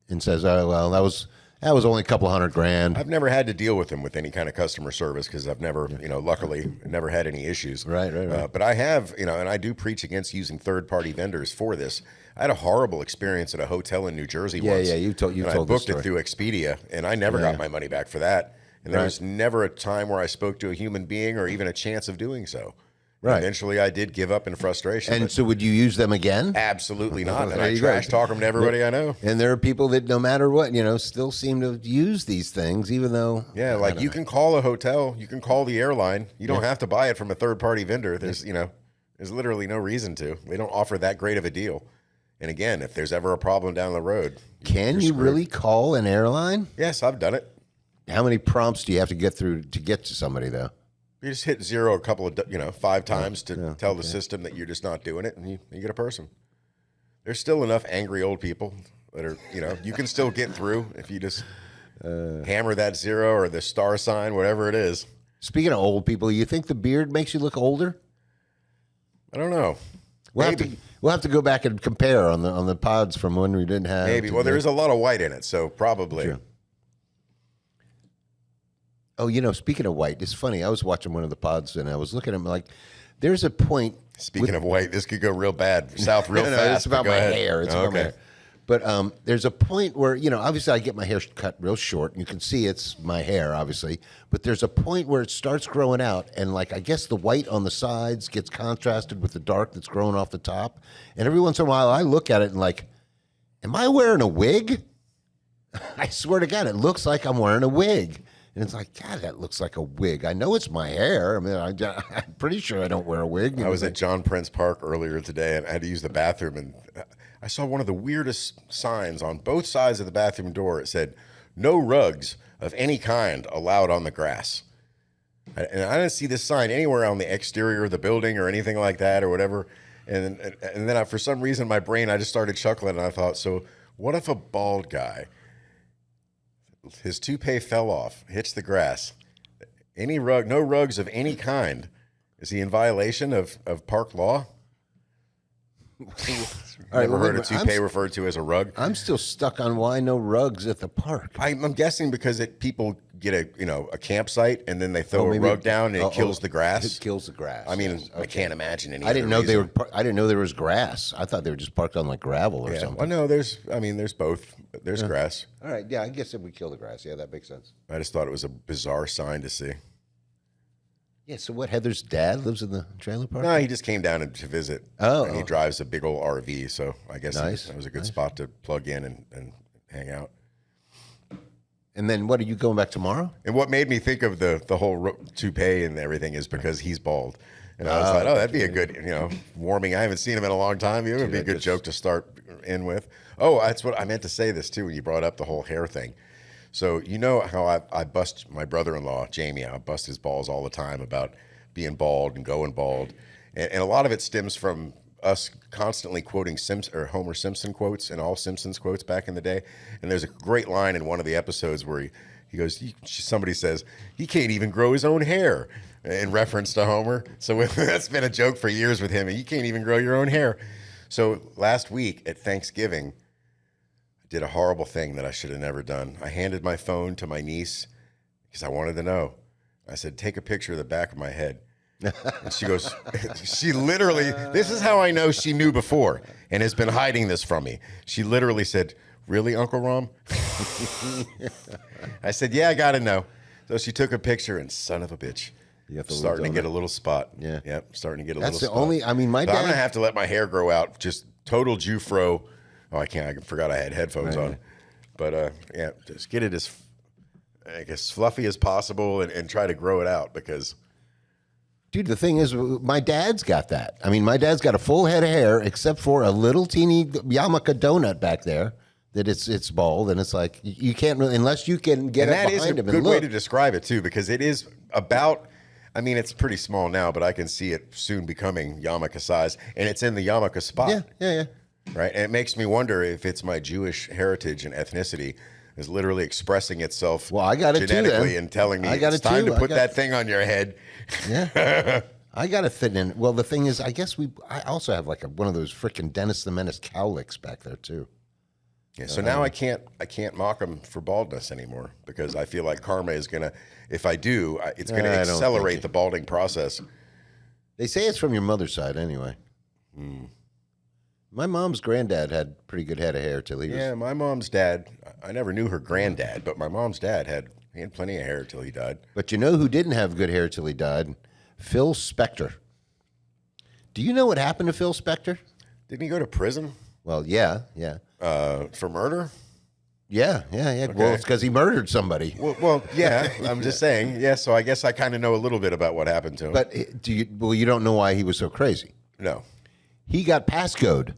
and says, "Oh well, that was only a couple $100,000." I've never had to deal with them with any kind of customer service because I've never, luckily, never had any issues. Right. But I have, and I do preach against using third-party vendors for this. I had a horrible experience at a hotel in New Jersey once. Yeah, you told I booked it through Expedia, and I never got my money back for that. And there was never a time where I spoke to a human being or even a chance of doing so. Right. Eventually, I did give up in frustration. And so would you use them again? Absolutely not. And I trash talk them to everybody I know. And there are people that no matter what, still seem to use these things, even though. Yeah, like you can call a hotel, you can call the airline. You don't have to buy it from a third-party vendor. There's literally no reason to. They don't offer that great of a deal. And again, if there's ever a problem down the road. Can you really call an airline? Yes, I've done it. How many prompts do you have to get through to get to somebody, though? You just hit 0 a couple of, 5 times to tell the system that you're just not doing it, and you get a person. There's still enough angry old people that are, you can still get through if you just hammer that 0 or the star sign, whatever it is. Speaking of old people, you think the beard makes you look older? I don't know. We'll have to go back and compare on the pods from when we didn't have. Maybe. Well, there is a lot of white in it, so probably. Sure. Oh, speaking of white, it's funny. I was watching one of the pods and I was looking at him like, there's a point. Speaking of white, this could go real bad, south real fast. It's about my hair. It's about my hair. But there's a point where, obviously I get my hair cut real short. And you can see it's my hair, obviously. But there's a point where it starts growing out. And I guess the white on the sides gets contrasted with the dark that's growing off the top. And every once in a while I look at it and am I wearing a wig? I swear to God, it looks like I'm wearing a wig. And it's like, God, that looks like a wig. I know it's my hair. I mean, I'm pretty sure I don't wear a wig. I was at John Prince Park earlier today, and I had to use the bathroom, and I saw one of the weirdest signs on both sides of the bathroom door. It said, "No rugs of any kind allowed on the grass." And I didn't see this sign anywhere on the exterior of the building or anything like that or whatever. And then for some reason, my brain, I just started chuckling, and I thought, so what if a bald guy, his toupee fell off, hits the grass, no rugs of any kind? Is he in violation of park law? Never heard a toupee referred to as a rug? I'm still stuck on why no rugs at the park. I'm guessing because people get a campsite and then they throw a rug down and it kills the grass. It kills the grass. I mean, I can't imagine any. I didn't know I didn't know there was grass. I thought they were just parked on gravel or something. Well, no, there's both. There's grass. All right, yeah, I guess if we kill the grass, yeah, that makes sense. I just thought it was a bizarre sign to see. Yeah, so what, Heather's dad lives in the trailer park? No, he just came down to visit. And he drives a big old RV, so I guess that was a good spot to plug in and hang out. And then what, are you going back tomorrow? And what made me think of the whole toupee and everything is because he's bald. And I was like, that'd be a good, warming. I haven't seen him in a long time. It would be a good joke to start in with. Oh, that's what I meant to say this too when you brought up the whole hair thing. So you know how I bust my brother-in-law, Jamie, I bust his balls all the time about being bald and going bald. And a lot of it stems from us constantly quoting Homer Simpson quotes and all Simpsons quotes back in the day. And there's a great line in one of the episodes where he goes, somebody says, he can't even grow his own hair, in reference to Homer. So that's been a joke for years with him. You can't even grow your own hair. So last week at Thanksgiving, did a horrible thing that I should have never done. I handed my phone to my niece because I wanted to know. I said, take a picture of the back of my head. And she goes, she literally, this is how I know she knew before and has been hiding this from me. She literally said, really, Uncle Rom? I said, yeah, I got to know. So she took a picture, and son of a bitch, starting to get a little spot. Yeah. Yep, starting to get a That's little the spot. only, I mean, my So dad. I'm going to have to let my hair grow out, just total Jufro. Oh, I can't. I forgot I had headphones on. But, yeah, just get it as, I guess, fluffy as possible and try to grow it out because... Dude, the thing is, my dad's got that. I mean, my dad's got a full head of hair, except for a little teeny yarmulke donut back there that it's bald, and it's like you can't really, unless you can get up behind him and look. And that is a good way to describe it too, because it is about. I mean, it's pretty small now, but I can see it soon becoming yarmulke size, and it's in the yarmulke spot. Yeah. Right, and it makes me wonder if it's my Jewish heritage and ethnicity is literally expressing itself. Well, I got it genetically too, and telling me I got it's it time too. to put that thing on your head. Yeah. I got to fit in. Well, the thing is, I guess I also have like one of those freaking Dennis the Menace cowlicks back there too. Yeah, so now I can't mock him for baldness anymore because I feel like karma is gonna. If I do, it's gonna accelerate the balding process. They say it's from your mother's side anyway. My mom's granddad had pretty good head of hair till he was. Yeah, my mom's dad. I never knew her granddad, but my mom's dad had plenty of hair till he died. But you know who didn't have good hair till he died? Phil Spector. Do you know what happened to Phil Spector? Didn't he go to prison? Well, yeah. For murder? Yeah. Well, it's because he murdered somebody. Well, yeah. I'm just saying. Yeah. So I guess I kind of know a little bit about what happened to him. But you don't know why he was so crazy. No. He got passcode,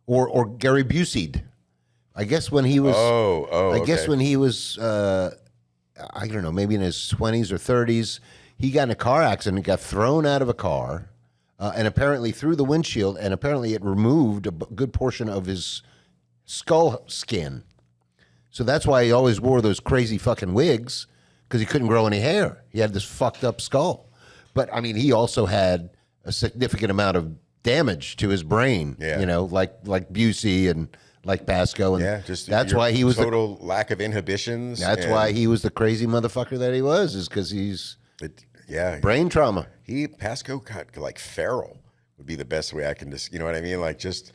or Gary Busey'd. I guess when he was. I guess when he was. I don't know, maybe in his 20s or 30s, he got in a car accident, got thrown out of a car, and apparently through the windshield, and apparently it removed a good portion of his skull skin. So that's why he always wore those crazy fucking wigs, because he couldn't grow any hair. He had this fucked up skull. But, I mean, he also had a significant amount of damage to his brain, you know, like Busey and like Pasco. And that's why he was total lack of inhibitions. That's why he was the crazy motherfucker that he was, is because he's brain trauma. Pasco got like feral would be the best way I can just, you know what I mean? Like just.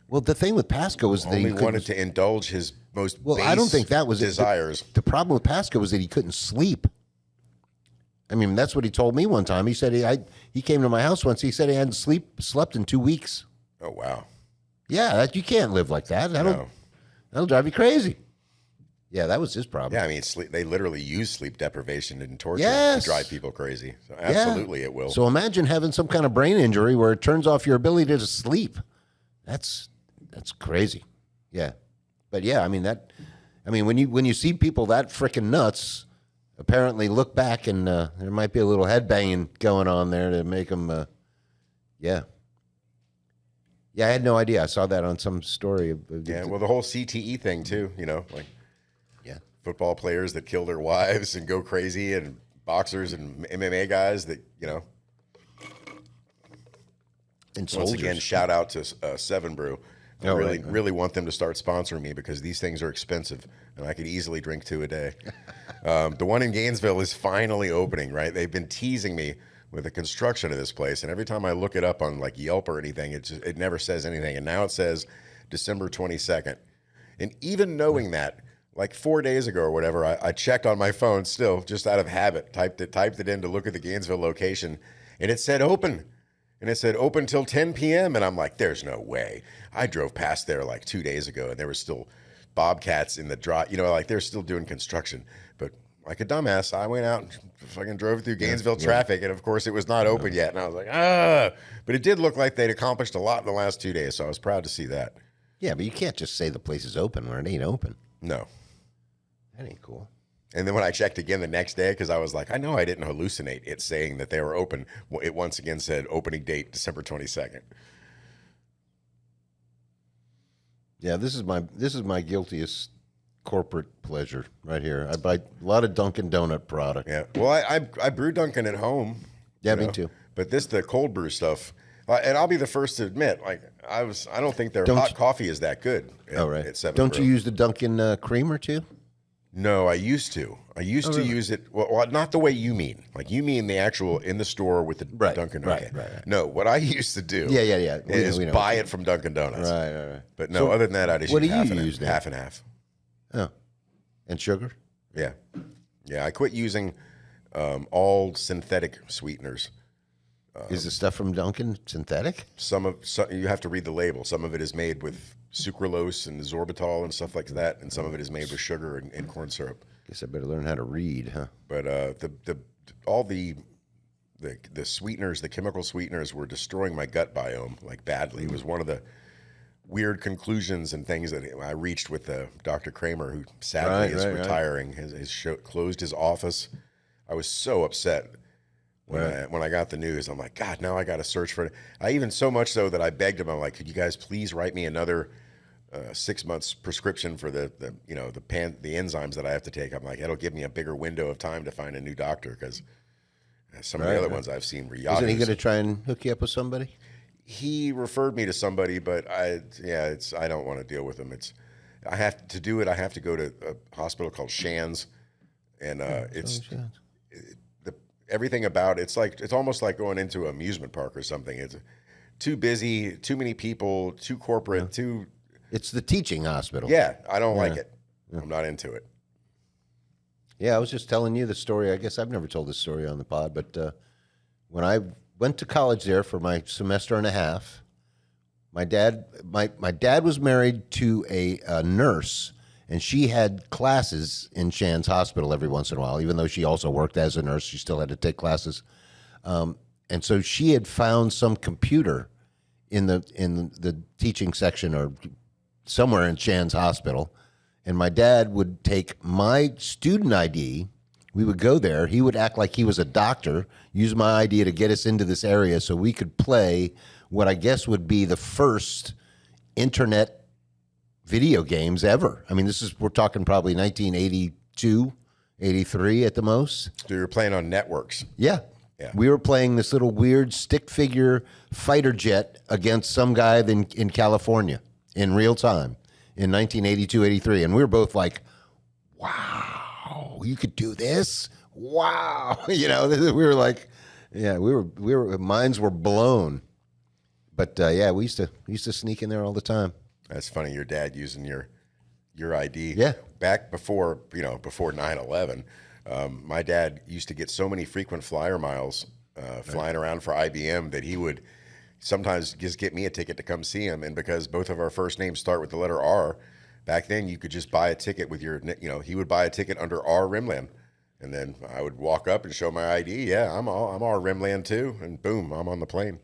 Well, the thing with Pasco was that he wanted to indulge his most base I don't think that was desires. The problem with Pasco was that he couldn't sleep. I mean, that's what he told me one time. He said he came to my house once. He said he hadn't slept in 2 weeks. Oh, wow. Yeah, you can't live like that. That'll drive you crazy. Yeah, that was his problem. Yeah, I mean, they literally use sleep deprivation and torture to drive people crazy. So absolutely, it will. So imagine having some kind of brain injury where it turns off your ability to sleep. That's crazy. Yeah, but yeah, I mean when you see people that freaking nuts, apparently look back and there might be a little head banging going on there to make them. Yeah, I had no idea. I saw that on some story. Well, the whole CTE thing too. You know, like football players that kill their wives and go crazy, and boxers and MMA guys that And once again, shout out to Seven Brew. I really want them to start sponsoring me because these things are expensive, and I could easily drink 2 a day. The one in Gainesville is finally opening, right? They've been teasing me with the construction of this place, and every time I look it up on like Yelp or anything, it never says anything. And now it says December 22nd. And even knowing that, like 4 days ago or whatever, I checked on my phone still, just out of habit, typed it in to look at the Gainesville location, and it said open. And it said open till 10 p.m. And I'm like, there's no way. I drove past there like 2 days ago, and there were still bobcats in the drive. You know, like they're still doing construction. But like a dumbass, I went out and fucking drove through Gainesville traffic, and of course it was not open yet. And I was like, But it did look like they'd accomplished a lot in the last 2 days, so I was proud to see that. Yeah, but you can't just say the place is open when it ain't open. No. That ain't cool. And then when I checked again the next day, because I was like, I know I didn't hallucinate it saying that they were open. It once again said opening date December 22nd. Yeah, this is my guiltiest corporate pleasure right here. I buy a lot of Dunkin' Donut product. Yeah, well, I brew Dunkin' at home. Yeah, me too. But the cold brew stuff, and I'll be the first to admit, like I don't think their hot coffee is that good. Don't you use the Dunkin' creamer too? No, I used to. I used to use it. Well, not the way you mean. Like you mean the actual in the store with the Dunkin'. Okay. Right. No, what I used to do. Yeah. Is buy it from Dunkin' Donuts. Right. But no, other than that, I just what use do you use now? half and half. Oh, and sugar? Yeah. I quit using all synthetic sweeteners. Is the stuff from Dunkin' synthetic? Some you have to read the label. Some of it is made with sucralose and sorbitol and stuff like that, and some of it is made with sugar and corn syrup. Guess I better learn how to read, huh? But all the sweeteners, the chemical sweeteners, were destroying my gut biome like badly. It was one of the weird conclusions and things that I reached with Dr. Kramer, who sadly is retiring. His show closed his office. I was so upset when I got the news. I'm like, God, now I got to search for it. I even so much so that I begged him. I'm like, could you guys please write me another 6 months prescription for the enzymes that I have to take? I'm like, it'll give me a bigger window of time to find a new doctor, because some of the other ones I've seen were yahoos. Isn't he going to try and hook you up with somebody? He referred me to somebody, but I don't want to deal with him. I have to do it. I have to go to a hospital called Shands, and everything about it's almost like going into an amusement park or something. It's too busy, too many people, too corporate, too. It's the teaching hospital. Yeah, I don't like it. I'm not into it. Yeah, I was just telling you the story. I guess I've never told this story on the pod, but when I went to college there for my semester and a half, my dad was married to a nurse, and she had classes in Shands Hospital every once in a while. Even though she also worked as a nurse, she still had to take classes. And so she had found some computer in the teaching section or somewhere in Shands Hospital, and my dad would take my student ID. We would go there. He would act like he was a doctor, use my ID to get us into this area so we could play what I guess would be the first internet video games ever. I mean, we're talking probably 1982, 83 at the most. So you were playing on networks. Yeah. We were playing this little weird stick figure fighter jet against some guy in California in real time in 1982, 83. And we were both like, wow, you could do this? Wow. We were like, yeah, we were minds were blown. But we used to sneak in there all the time. That's funny. Your dad using your ID. Yeah. Back before 9/11, my dad used to get so many frequent flyer miles flying around for IBM that he would sometimes just get me a ticket to come see him. And because both of our first names start with the letter R, back then you could just buy a ticket with he would buy a ticket under R Rimland. And then I would walk up and show my ID. Yeah, I'm R Rimland too. And boom, I'm on the plane.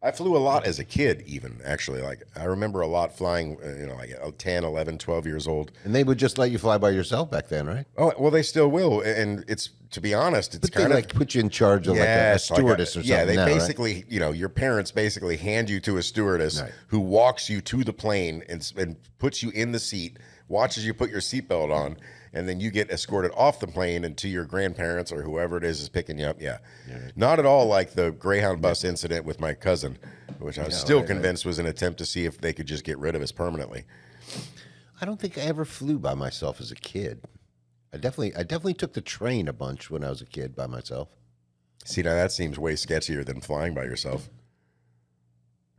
I flew a lot as a kid, even, actually. Like, I remember a lot flying, like 10, 11, 12 years old. And they would just let you fly by yourself back then, right? Oh, well, they still will. And it's, to be honest, it's kind of like put you in charge of like a stewardess or something. Yeah, they now, basically, right? Your parents basically hand you to a stewardess who walks you to the plane and puts you in the seat, watches you put your seatbelt on, and then you get escorted off the plane and to your grandparents or whoever it is picking you up. Yeah. Not at all like the Greyhound bus incident with my cousin, which I was still convinced was an attempt to see if they could just get rid of us permanently. I don't think I ever flew by myself as a kid. I definitely took the train a bunch when I was a kid by myself. See, now that seems way sketchier than flying by yourself.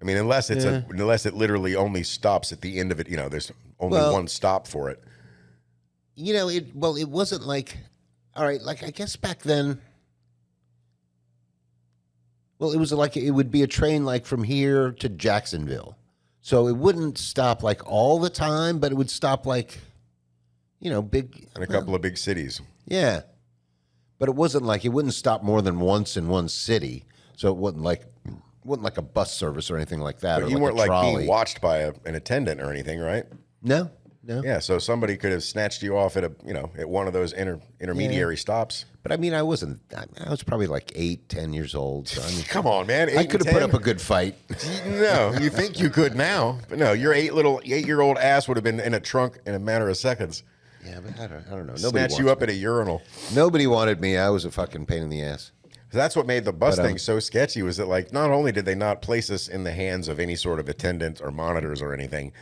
I mean, unless it literally only stops at the end of it, there's only one stop for it. It wasn't like, all right, like I guess back then, it was like it would be a train like from here to Jacksonville. So it wouldn't stop like all the time, but it would stop like, big. And a couple of big cities. Yeah. But it wouldn't stop more than once in one city. So it wasn't like a bus service or anything like that. But or you weren't like being watched by an attendant or anything, right? No. Yeah, so somebody could have snatched you off at at one of those intermediary stops. But I mean, I was probably like 8, 10 years old. So, I mean, come on, man. I could have put up a good fight. No, you think you could now. But no, your 8-year-old ass would have been in a trunk in a matter of seconds. Yeah, but I don't know. Snatch you up at a urinal. Nobody wanted me. I was a fucking pain in the ass. That's what made the bus thing so sketchy, was that, like, not only did they not place us in the hands of any sort of attendant or monitors or anything,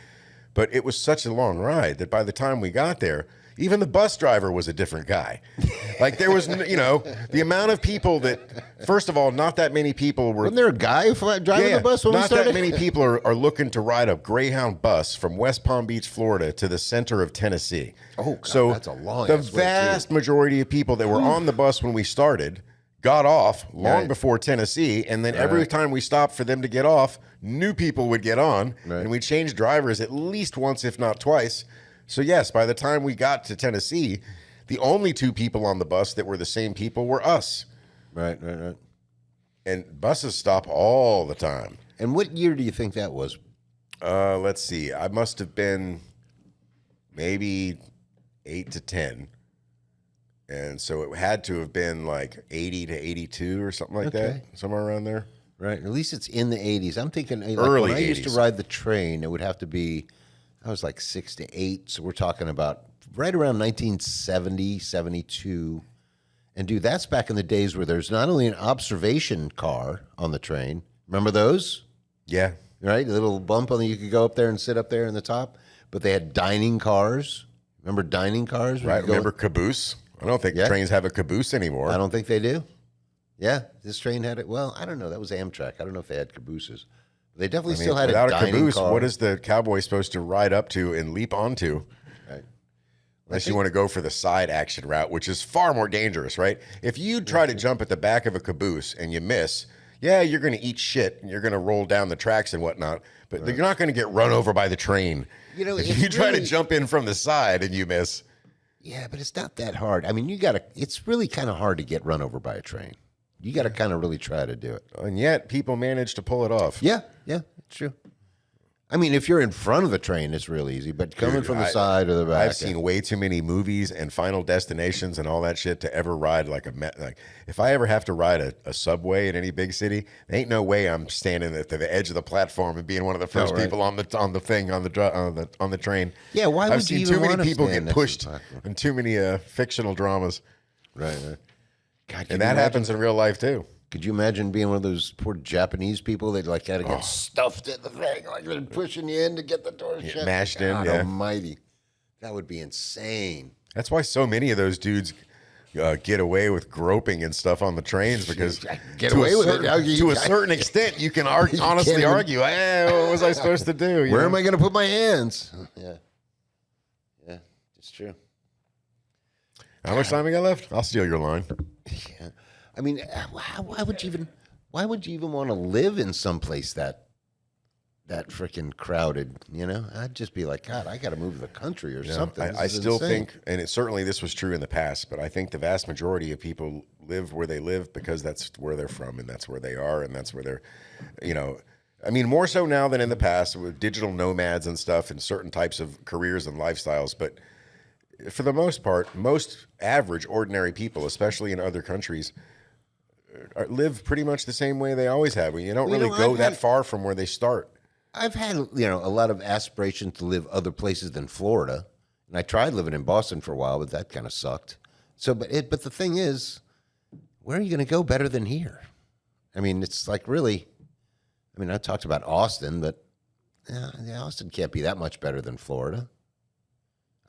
But it was such a long ride that by the time we got there, even the bus driver was a different guy. Like there was, the amount of people that, first of all, not that many people were. Wasn't there a guy driving the bus when we not started? that many people are looking to ride a Greyhound bus from West Palm Beach, Florida to the center of Tennessee. Oh, God, so that's a long the ass way, too. vast majority of people that were on the bus when we started got off long before Tennessee, and then every time we stopped for them to get off, new people would get on, and we changed drivers at least once, if not twice. So yes, by the time we got to Tennessee, the only two people on the bus that were the same people were us. Right. And buses stop all the time. And what year do you think that was? Let's see. I must have been maybe 8 to 10. And so it had to have been like 80 to 82 or something like that, somewhere around there. Right. At least it's in the 80s. I'm thinking like Early when I used 80s. to ride the train, it would have to be, I was like 6 to 8. So we're talking about right around 1970, 72. And dude, that's back in the days where there's not only an observation car on the train. Remember those? Yeah. Right? A little bump on the, you could go up there and sit up there in the top. But they had dining cars. Remember dining cars? Right. Remember caboose? I don't think trains have a caboose anymore. I don't think they do. Yeah, this train had it. Well, I don't know. That was Amtrak. I don't know if they had cabooses. They definitely still had without a a dining caboose, car. what is the cowboy supposed to ride up to and leap onto? Right. Unless you want to go for the side action route, which is far more dangerous, right? If you try to jump at the back of a caboose and you miss, yeah, you're going to eat shit and you're going to roll down the tracks and whatnot, but you're not going to get run over by the train. You know, if it's you try to really- jump in from the side and you miss. Yeah, but it's not that hard. I mean, it's really kind of hard to get run over by a train. You got to kind of really try to do it. And yet people manage to pull it off. Yeah, it's true. I mean, if you're in front of the train, it's real easy, but coming from the side or the back. I've seen way too many movies and Final Destinations and all that shit to ever ride like if I ever have to ride a subway in any big city, there ain't no way I'm standing at the edge of the platform and being one of the first people on the train. Yeah, why I've would you seen even too many wanna people stand get next to the pushed platform? in too many fictional dramas, Right. God, and that happens in real life too. Could you imagine being one of those poor Japanese people that like had to get stuffed in the thing, like they're pushing you in to get the door shut? mashed in, God yeah. Almighty, that would be insane. That's why so many of those dudes get away with groping and stuff on the trains because Get to away a with it? certain, How you- to a certain extent, you can honestly even- argue, what was I supposed to do? You Where know? am I going to put my hands? Yeah, it's true. How much time we got left? I'll steal your line. Yeah, I mean, why would you even want to live in some place that freaking crowded? You know, I'd just be like, God, I got to move to the country or something. I This is still insane. think, and certainly this was true in the past, but I think the vast majority of people live where they live because that's where they're from and that's where they are and that's where they're, I mean, more so now than in the past with digital nomads and stuff and certain types of careers and lifestyles. But for the most part, most average, ordinary people, especially in other countries, live pretty much the same way they always have. You don't really go that far from where they start. I've had, a lot of aspirations to live other places than Florida, and I tried living in Boston for a while, but that kind of sucked. So, but the thing is, where are you going to go better than here? I mean, it's like really. I mean, I talked about Austin, but Austin can't be that much better than Florida.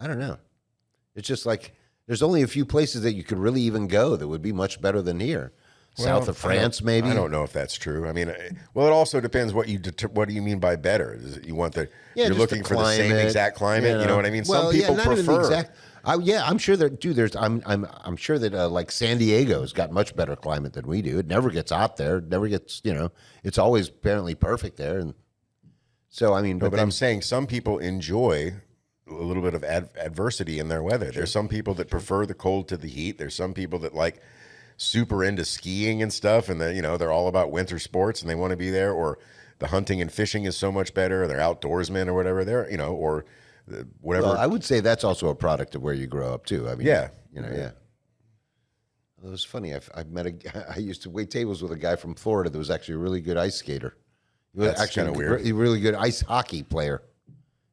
I don't know. It's just like there's only a few places that you could really even go that would be much better than here. South of France, maybe. I don't know if that's true. I mean, well, it also depends what do you mean by better? Is it you want you're just looking the for the same climate, exact climate? You know what I mean? Well, Some people not even the prefer. exact. I'm sure that I'm sure that like San Diego's got much better climate than we do. It never gets hot there. It never gets it's always apparently perfect there. And so I mean, But I'm saying some people enjoy a little bit of adversity in their weather. There's some people that prefer the cold to the heat. There's some people that like super into skiing and stuff, and they're all about winter sports and they want to be there. Or the hunting and fishing is so much better. Or they're outdoorsmen or whatever. They're or whatever. Well, I would say that's also a product of where you grow up too. I mean, Yeah. yeah. It was funny. I used to wait tables with a guy from Florida that was actually a really good ice skater. He was That's actually kinda weird. a really good ice hockey player.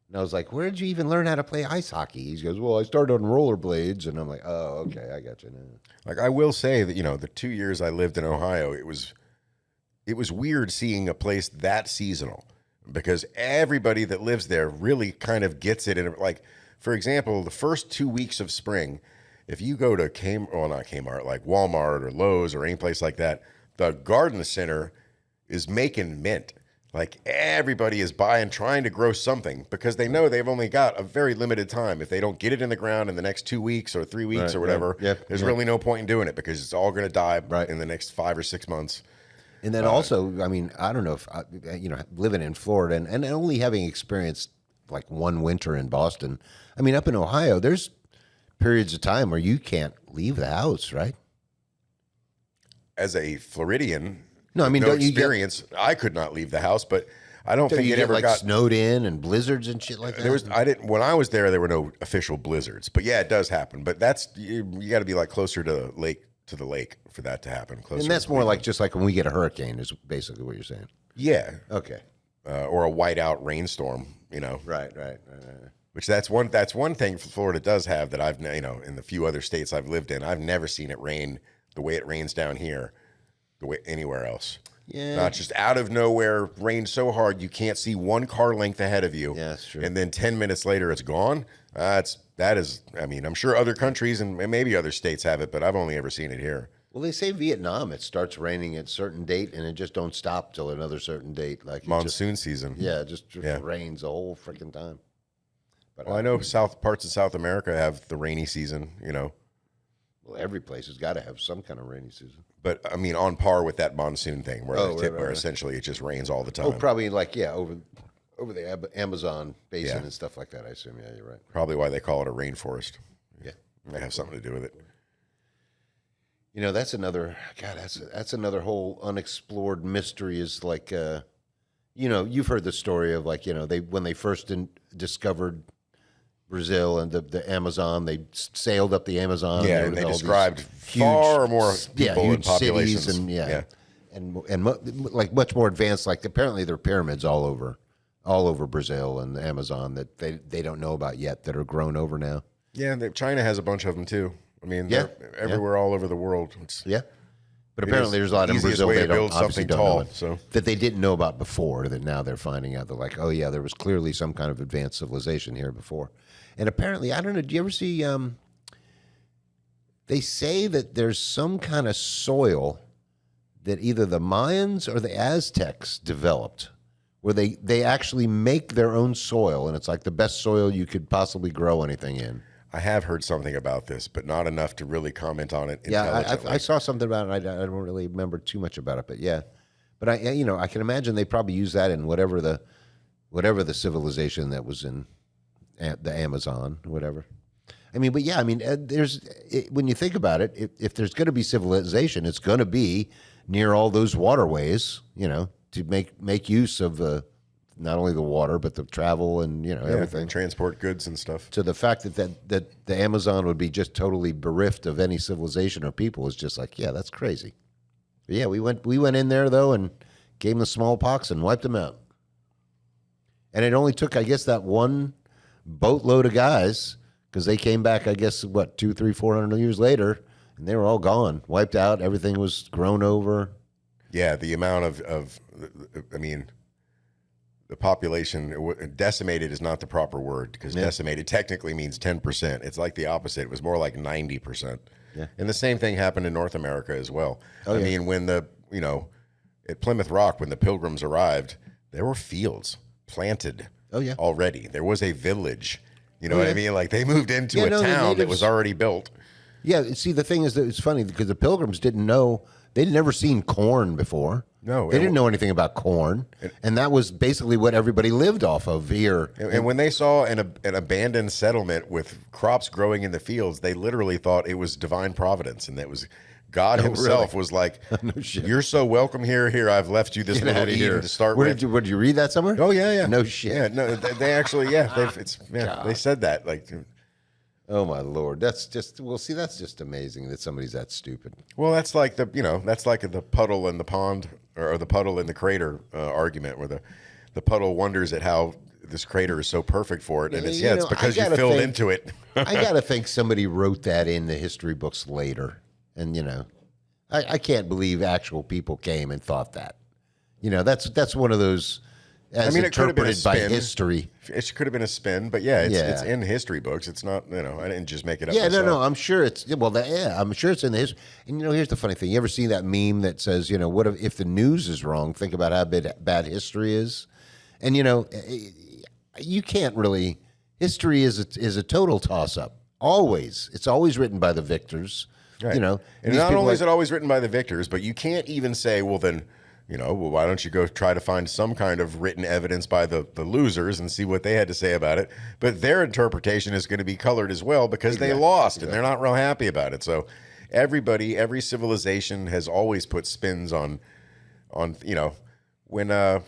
And I was like, "Where did you even learn how to play ice hockey?" He goes, "Well, I started on rollerblades." And I'm like, "Oh, okay, I got you now." Like I will say that the 2 years I lived in Ohio, it was weird seeing a place that seasonal because everybody that lives there really kind of gets it. And like, for example, the first 2 weeks of spring, if you go to not Kmart, like Walmart or Lowe's or any place like that, the garden center is making mint. Like everybody is trying to grow something because they know they've only got a very limited time. If they don't get it in the ground in the next 2 weeks or 3 weeks or whatever, there's really no point in doing it because it's all going to die in the next 5 or 6 months. And then also, I mean, I don't know if, living in Florida and only having experienced like one winter in Boston, I mean, up in Ohio, there's periods of time where you can't leave the house, right? As a Floridian, no, I mean, no experience, I could not leave the house, but I don't think it ever got snowed in and blizzards and shit like that. When I was there were no official blizzards, but yeah, it does happen. But you got to be like closer to the lake for that to happen. Closer, and that's more like just like when we get a hurricane is basically what you're saying. Yeah. Okay. Or a whiteout rainstorm, Right. Which that's one thing Florida does have that I've in the few other states I've lived in, I've never seen it rain the way it rains down here, the way anywhere else. Yeah. Not just out of nowhere, rain so hard you can't see one car length ahead of you. Yeah, that's true. And then 10 minutes later it's gone. That is, I mean, I'm sure other countries and maybe other states have it, but I've only ever seen it here. Well, they say Vietnam, it starts raining at a certain date and it just don't stop till another certain date. Like monsoon season. Yeah, it just rains the whole freaking time. But I know parts of South America have the rainy season, Well, every place has got to have some kind of rainy season. But I mean, on par with that monsoon thing, where essentially it just rains all the time. Oh, probably like over the Amazon basin and stuff like that. I assume. Yeah, you're right. Probably why they call it a rainforest. Yeah, it may have something to do with it. That's another. God, that's another whole unexplored mystery. Is like, you've heard the story of like, when they first discovered Brazil and the Amazon, they sailed up the Amazon. Yeah, and they described far more people and populations, and like much more advanced. Like apparently there are pyramids all over Brazil and the Amazon that they don't know about yet that are grown over now. Yeah, China has a bunch of them too. I mean, they're everywhere all over the world. But apparently there's a lot in Brazil they don't obviously don't know so that they didn't know about before. That now they're finding out. They're like, oh yeah, there was clearly some kind of advanced civilization here before. And apparently, I don't know, do you ever see, they say that there's some kind of soil that either the Mayans or the Aztecs developed where they actually make their own soil, and it's like the best soil you could possibly grow anything in. I have heard something about this, but not enough to really comment on it intelligently. I saw something about it. I don't really remember too much about it, but yeah. But I can imagine they probably use that in whatever the civilization that was in the Amazon, whatever. I mean, but yeah, I mean, when you think about it, if there's going to be civilization, it's going to be near all those waterways, to make use of not only the water but the travel and everything, transport goods and stuff. So the fact that the Amazon would be just totally bereft of any civilization or people is just like, yeah, that's crazy. But yeah, we went in there though and gave them the smallpox and wiped them out. And it only took, I guess, that one boatload of guys, because they came back, I guess, 200, 300, 400 years later, and they were all gone, wiped out. Everything was grown over. Yeah, the amount of I mean, the population, decimated is not the proper word, because decimated technically means 10%. It's like the opposite. It was more like 90%. Yeah. And the same thing happened in North America as well. I mean, when at Plymouth Rock, when the Pilgrims arrived, there were fields planted already. There was a village. You know what I mean? Like they moved into a town that was already built. Yeah, see, the thing is that it's funny because the Pilgrims didn't know, they'd never seen corn before. No. They didn't know anything about corn. And that was basically what everybody lived off of here. And when they saw an abandoned settlement with crops growing in the fields, they literally thought it was divine providence. And that was God himself was like, no shit. You're so welcome here. Here, I've left you this little Eden to start with. Did you read that somewhere? Oh, yeah. No shit. Yeah, no, they actually, they said that. Like, oh my Lord, that's just that's just amazing that somebody's that stupid. Well, that's like the puddle in the pond or the puddle in the crater argument, where the puddle wonders at how this crater is so perfect for it, and it's because you filled into it. I gotta think somebody wrote that in the history books later, and I can't believe actual people came and thought that. That's one of those. as it could have been a interpreted by spin. history. It could have been a spin, but it's in history books. It's not, I didn't just make it up. Yeah, myself. no, I'm sure it's I'm sure it's in the history. And here's the funny thing: you ever see that meme that says, what if the news is wrong? Think about how bad history is, and you can't really. History is a total toss up. Always, it's always written by the victors. Right. And not only is it always written by the victors, but you can't even say, well, then. Why don't you go try to find some kind of written evidence by the losers and see what they had to say about it? But their interpretation is going to be colored as well because they lost and they're not real happy about it. So every civilization has always put spins on when the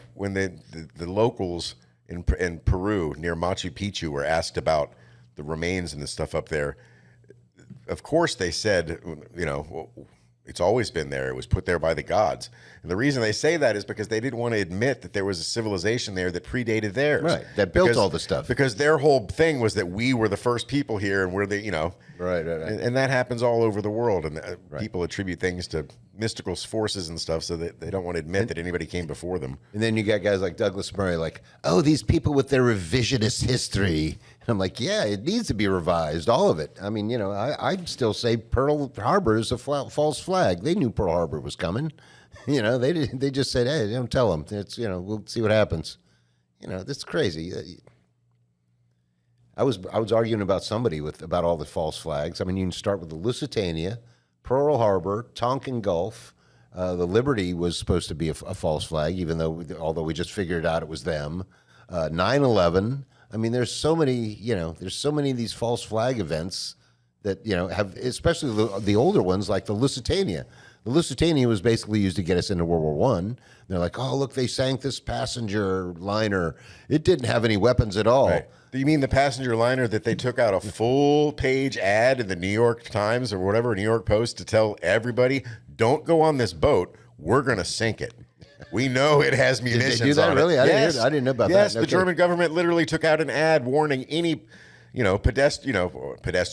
locals in Peru near Machu Picchu were asked about the remains and the stuff up there, of course they said, it's always been there. It was put there by the gods. And the reason they say that is because they didn't want to admit that there was a civilization there that predated theirs. Right. That built all the stuff. Because their whole thing was that we were the first people here and we're the, Right. And that happens all over the world. And people attribute things to mystical forces and stuff so that they don't want to admit that anybody came before them. And then you got guys like Douglas Murray like, oh, these people with their revisionist history. And I'm like, yeah, it needs to be revised, all of it. I mean, I'd still say Pearl Harbor is a false flag. They knew Pearl Harbor was coming. They just said, hey, don't tell them. It's, we'll see what happens. That's crazy. I was arguing about somebody about all the false flags. I mean, you can start with the Lusitania, Pearl Harbor, Tonkin Gulf. The Liberty was supposed to be a false flag, although we just figured out it was them. 9/11. I mean, there's so many of these false flag events that, have, especially the older ones like the Lusitania. The Lusitania was basically used to get us into World War I. They're like, oh, look, they sank this passenger liner. It didn't have any weapons at all. Right. Do you mean the passenger liner that they took out a full-page ad in the New York Times or whatever, New York Post, to tell everybody, don't go on this boat. We're going to sink it. We know it has munitions. Did they do that, on really? It. I didn't know about that. Yes, the German government literally took out an ad warning any, pedest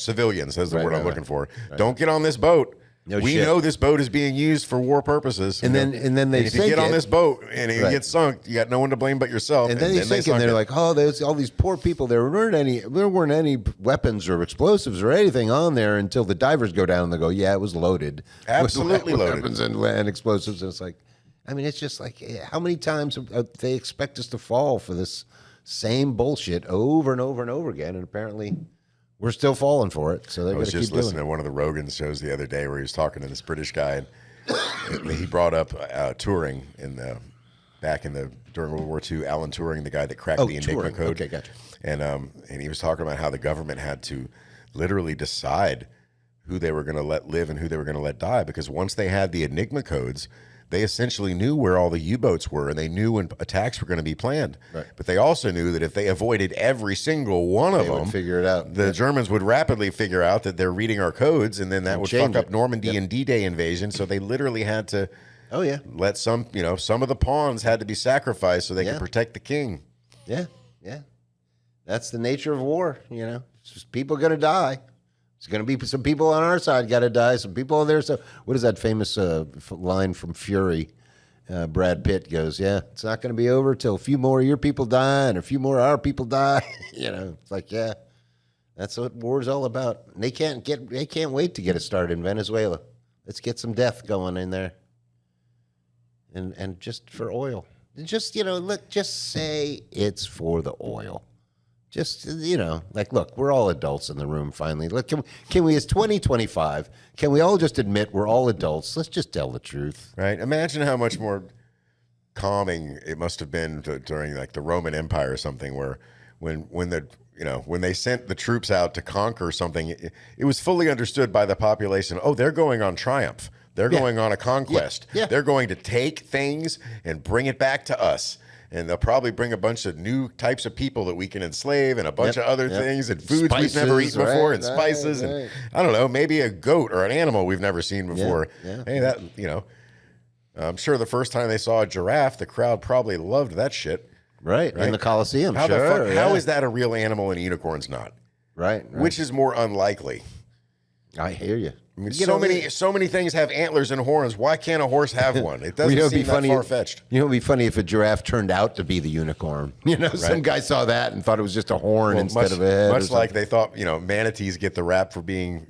civilians, is the word I'm looking for. Right. Don't get on this boat. We know this boat is being used for war purposes. And then they if you get on this boat and it gets sunk, you got no one to blame but yourself. And then they sink it, and they're like, oh, there's all these poor people. There weren't any weapons or explosives or anything on there until the divers go down and they go, yeah, it was loaded. Absolutely with loaded. Weapons and explosives. And it's like, I mean, it's just like, how many times they expect us to fall for this same bullshit over and over and over again? And apparently we're still falling for it. So they're going to keep doing it. I was just listening to one of the Rogan shows the other day where he was talking to this British guy. And he brought up Turing during World War II. Alan Turing, the guy that cracked the Enigma code. Okay, gotcha. And he was talking about how the government had to literally decide who they were going to let live and who they were going to let die, because once they had the Enigma codes, they essentially knew where all the U-boats were, and they knew when attacks were going to be planned. Right. But they also knew that if they avoided every single one of them, figure it out. The Germans would rapidly figure out that they're reading our codes, and then that would fuck up Normandy and D-Day invasion. So they literally had to let some of the pawns had to be sacrificed so they could protect the king. Yeah. That's the nature of war, It's just people going to die. There's going to be some people on our side got to die. Some people on their side. What is that famous line from Fury? Brad Pitt goes, "Yeah, it's not going to be over till a few more of your people die and a few more of our people die." It's like, yeah, that's what war's all about. And they can't wait to get it started in Venezuela. Let's get some death going in there, and just for oil. Just just say it's for the oil. Just, look, we're all adults in the room finally. Look, can we, as 2025, can we all just admit we're all adults? Let's just tell the truth. Right. Imagine how much more calming it must have been during like the Roman Empire or something, where when they sent the troops out to conquer something, it was fully understood by the population, oh, they're going on triumph. They're going on a conquest. Yeah. They're going to take things and bring it back to us. And they'll probably bring a bunch of new types of people that we can enslave and a bunch of other things and foods we've never eaten before and spices and I don't know, maybe a goat or an animal we've never seen before. Yeah. Hey, I'm sure the first time they saw a giraffe, the crowd probably loved that shit. Right. In the Coliseum. How the fuck? How is that a real animal and a unicorn's not? Right. Which is more unlikely? I hear you. I mean, so many things have antlers and horns. Why can't a horse have one? It doesn't seem that far-fetched. You know, it'd be funny if a giraffe turned out to be the unicorn. You know, some guy saw that and thought it was just a horn instead of a head. Much like they thought, manatees get the rap for being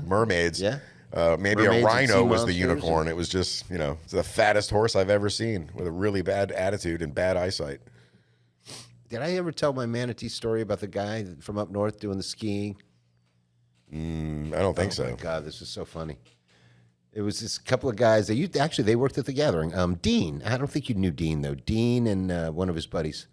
mermaids. Yeah. Maybe mermaids, a rhino was the unicorn. It was just, it's the fattest horse I've ever seen with a really bad attitude and bad eyesight. Did I ever tell my manatee story about the guy from up north doing the skiing? I don't think so. Oh my God, this is so funny. It was this couple of guys. They worked at the gathering. Dean, I don't think you knew Dean though. Dean and one of his buddies.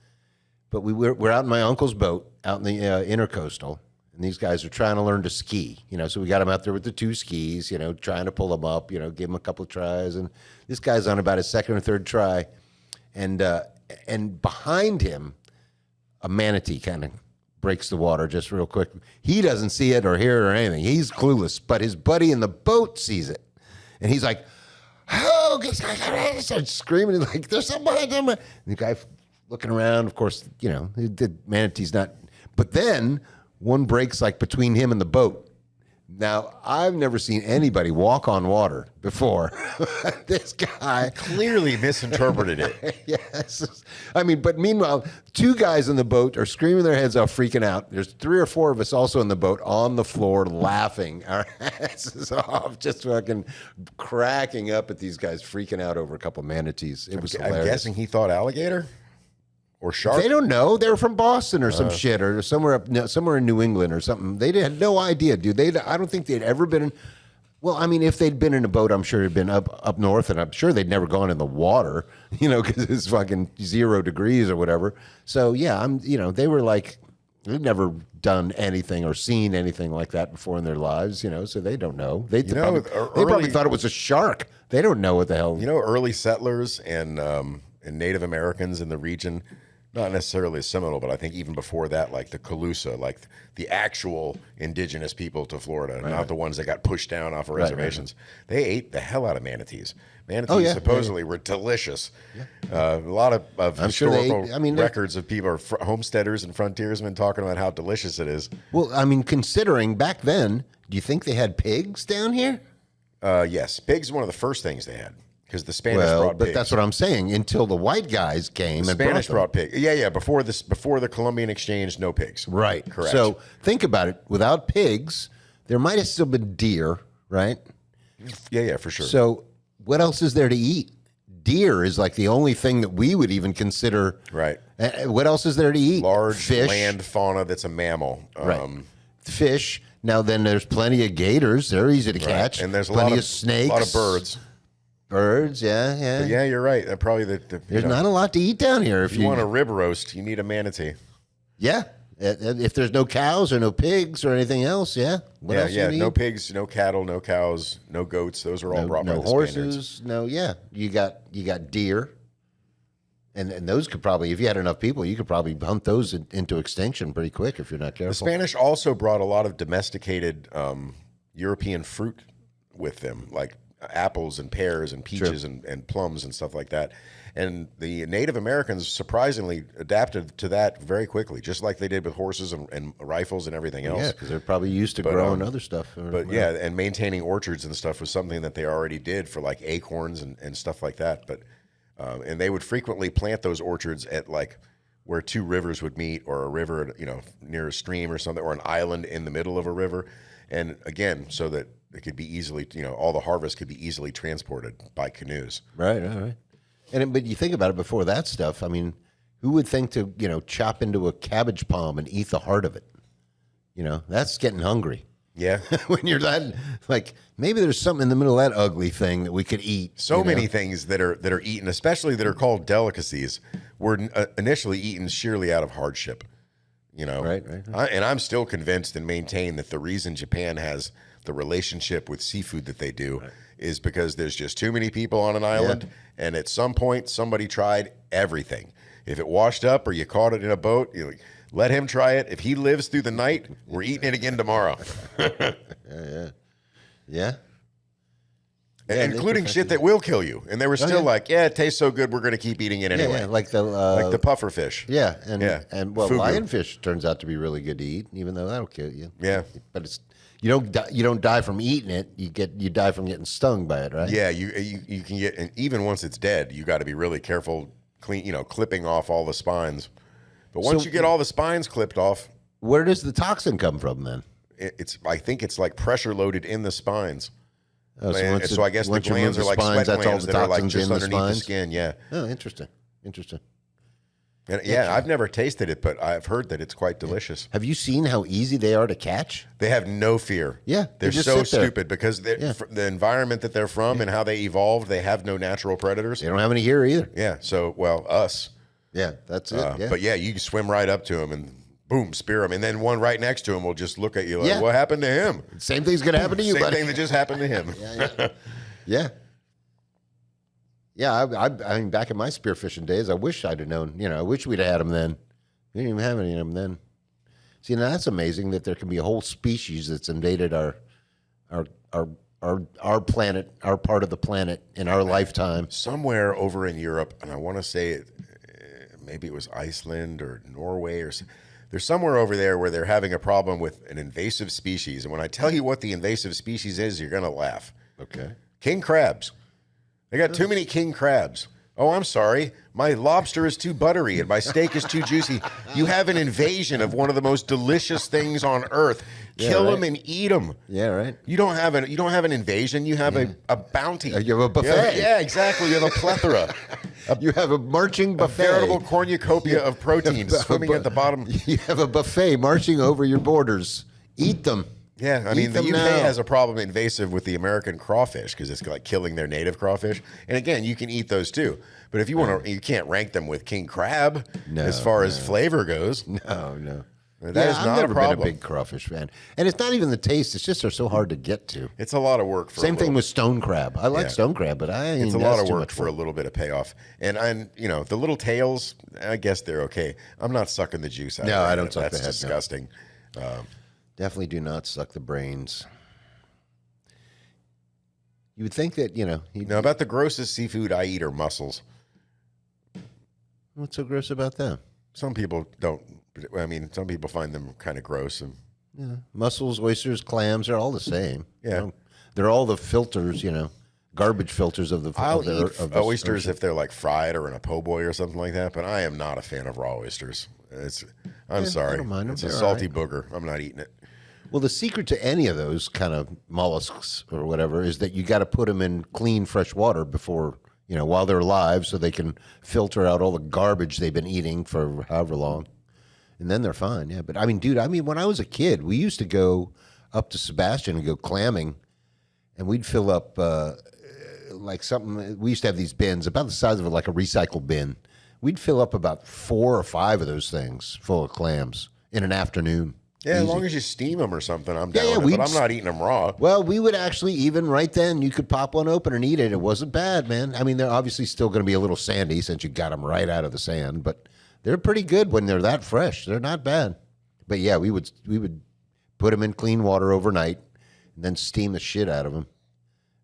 But we're out in my uncle's boat out in the intercoastal, and these guys are trying to learn to ski. So we got them out there with the 2 skis. Trying to pull them up. Give them a couple of tries, and this guy's on about his second or third try, and behind him, a manatee kind of breaks the water just real quick. He doesn't see it or hear it or anything. He's clueless, but his buddy in the boat sees it. And he's like, oh, he starts screaming. He's like, there's something behind him. And the guy looking around, of course, the manatee's not. But then one breaks like between him and the boat. Now, I've never seen anybody walk on water before. This guy clearly misinterpreted it. Yes. But meanwhile, 2 guys in the boat are screaming their heads off, freaking out. There's 3 or 4 of us also in the boat on the floor laughing our asses off, just fucking cracking up at these guys freaking out over a couple of manatees. It was hilarious. I'm guessing he thought alligator? Or shark? They don't know. They were from Boston or some shit, or somewhere in New England or something. They had no idea, dude. I don't think they'd ever been in. Well, if they'd been in a boat, I'm sure it'd been up north, and I'm sure they'd never gone in the water, because it's fucking 0 degrees or whatever. So yeah, they were like, they'd never done anything or seen anything like that before in their lives, so they don't know. They probably thought it was a shark. They don't know what the hell. Early settlers and Native Americans in the region. Not necessarily Seminole, but I think even before that, like the Calusa, like the actual indigenous people to Florida, not the ones that got pushed down off of reservations. They ate the hell out of manatees. Manatees supposedly were delicious. Yeah. A lot of historical records of people, homesteaders and frontiersmen, talking about how delicious it is. Well, considering back then, do you think they had pigs down here? Yes. Pigs were one of the first things they had. Because the Spanish brought pigs. But that's what I'm saying. Until the white guys came, the Spanish brought pigs. Yeah. Before the Columbian exchange, no pigs. Right. Correct. So think about it. Without pigs, there might have still been deer, right? Yeah, for sure. So what else is there to eat? Deer is like the only thing that we would even consider. Right. What else is there to eat? Large fish, land fauna that's a mammal. Right. Fish. Now then, there's plenty of gators. They're easy to catch. And there's plenty of snakes. A lot of birds. Birds, yeah. But yeah, you're right. Probably there's not a lot to eat down here. If you want a rib roast, you need a manatee. Yeah. If there's no cows or no pigs or anything else, yeah. What else no pigs, no cattle, no cows, no goats. Those were all brought by the horses, Spaniards. You got deer. And those could probably, if you had enough people, you could probably hunt those into extinction pretty quick if you're not careful. The Spanish also brought a lot of domesticated European fruit with them, like apples and pears and peaches and plums and stuff like that. And the Native Americans surprisingly adapted to that very quickly, just like they did with horses and rifles and everything else. Yeah, because they're probably used to growing other stuff. And maintaining orchards and stuff was something that they already did for like acorns and stuff like that. But and they would frequently plant those orchards at like where 2 rivers would meet, or a river, near a stream or something, or an island in the middle of a river. And again, so that it could be easily, all the harvest could be easily transported by canoes. Right. But you think about it, before that stuff, who would think to, chop into a cabbage palm and eat the heart of it? That's getting hungry. Yeah. When you're that, like, maybe there's something in the middle of that ugly thing that we could eat. So many things that are eaten, especially that are called delicacies, were initially eaten sheerly out of hardship. Right. And I'm still convinced and maintain that the reason Japan has the relationship with seafood that they do is because there's just too many people on an island, and at some point somebody tried everything. If it washed up or you caught it in a boat, you let him try it. If he lives through the night, we're eating it again tomorrow. Yeah. Including shit that will kill you. And they were still like, it tastes so good, we're going to keep eating it anyway. Yeah, like the puffer fish. Yeah, and fugu. lionfish turns out to be really good to eat, even though that'll kill you. Yeah. But it's, You don't die from eating it. You die from getting stung by it, right? Yeah, you can get, and even once it's dead, you got to be really careful, clipping off all the spines. But once you get all the spines clipped off, where does the toxin come from then? I think it's like pressure loaded in the spines. Oh, so I guess the glands are like spines, sweat glands that are like just just underneath the skin. Yeah. Oh, interesting. And I've never tasted it, but I've heard that it's quite delicious. Have you seen how easy they are to catch? They have no fear. Yeah, they're so stupid because the environment that they're from and how they evolved, they have no natural predators. They don't have any here either. Yeah. So, us. Yeah, that's it. But you can swim right up to them and boom, spear them, and then one right next to him will just look at you like, "What happened to him?" Same thing's gonna happen to you, Same buddy. thing that just happened to him. Yeah. I mean, back in my spearfishing days, I wish I'd have known. I wish we'd have had them then. We didn't even have any of them then. See, now that's amazing that there can be a whole species that's invaded our planet, our part of the planet in our lifetime. Somewhere over in Europe, and I want to say maybe it was Iceland or Norway or there's somewhere over there where they're having a problem with an invasive species. And when I tell you what the invasive species is, you're going to laugh. Okay. King crabs. They got too many king crabs. Oh, I'm sorry. My lobster is too buttery and my steak is too juicy. You have an invasion of one of the most delicious things on earth. Kill them and eat them. Yeah, right. You don't have an invasion. You have a bounty. You have a buffet. Yeah, exactly. You have a plethora. You have a marching buffet. A veritable cornucopia of proteins swimming at the bottom. You have a buffet marching over your borders. Eat them. Yeah, I mean, the UK has a problem invasive with the American crawfish because it's like killing their native crawfish. And again, you can eat those too. But if you want to, you can't rank them with king crab as far as flavor goes. No. That is not a problem. I've never been a big crawfish fan. And it's not even the taste. It's just they're so hard to get to. It's a lot of work. Same thing with stone crab. I like stone crab, but it's a lot of work for a little bit of payoff. And the little tails, I guess they're okay. I'm not sucking the juice out of it. No, I don't suck the That's head. disgusting. Definitely do not suck the brains. You would think that, Now, about the grossest seafood I eat are mussels. What's so gross about them? Some people don't. I mean, some people find them kind of gross. And mussels, oysters, clams are all the same. Yeah. They're all the filters, garbage filters of the I'll eat oysters ocean. if they're like fried or in a po' boy or something like that, but I am not a fan of raw oysters. I'm sorry. I don't mind them. It's a They're salty all right. booger. I'm not eating it. Well, the secret to any of those kind of mollusks or whatever is that you got to put them in clean, fresh water before, while they're alive so they can filter out all the garbage they've been eating for however long. And then they're fine. Yeah. But dude, when I was a kid, we used to go up to Sebastian and go clamming, and we'd fill up like something. We used to have these bins about the size of like a recycle bin. We'd fill up about 4 or 5 of those things full of clams in an afternoon. Yeah, Easy. as long as you steam them or something, I'm down with it, but I'm not eating them raw. Well, we would actually, even right then, you could pop one open and eat it. It wasn't bad, man. They're obviously still going to be a little sandy since you got them right out of the sand, but they're pretty good when they're that fresh. They're not bad. But yeah, we would put them in clean water overnight and then steam the shit out of them.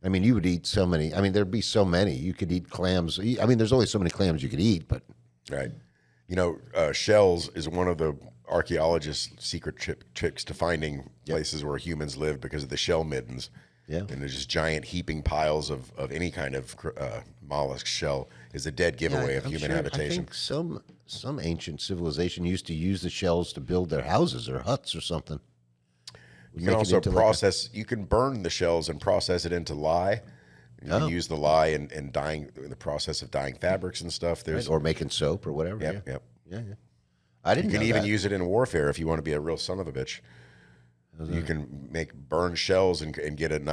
You would eat so many. There'd be so many. You could eat clams. There's only so many clams you could eat, but. Right. Shells is one of the archaeologists' secret tricks to finding places where humans lived because of the shell middens. Yeah. And there's just giant heaping piles of any kind of mollusk shell is a dead giveaway of human habitation. I think some ancient civilization used to use the shells to build their houses or huts or something. You can also process, you can burn the shells and process it into lye. You can use the lye in dyeing, in the process of dyeing fabrics and stuff. There's or making soap or whatever. Yep. Yeah. I didn't. You can know even that. use it in warfare if you want to be a real son of a bitch. You can make burn shells and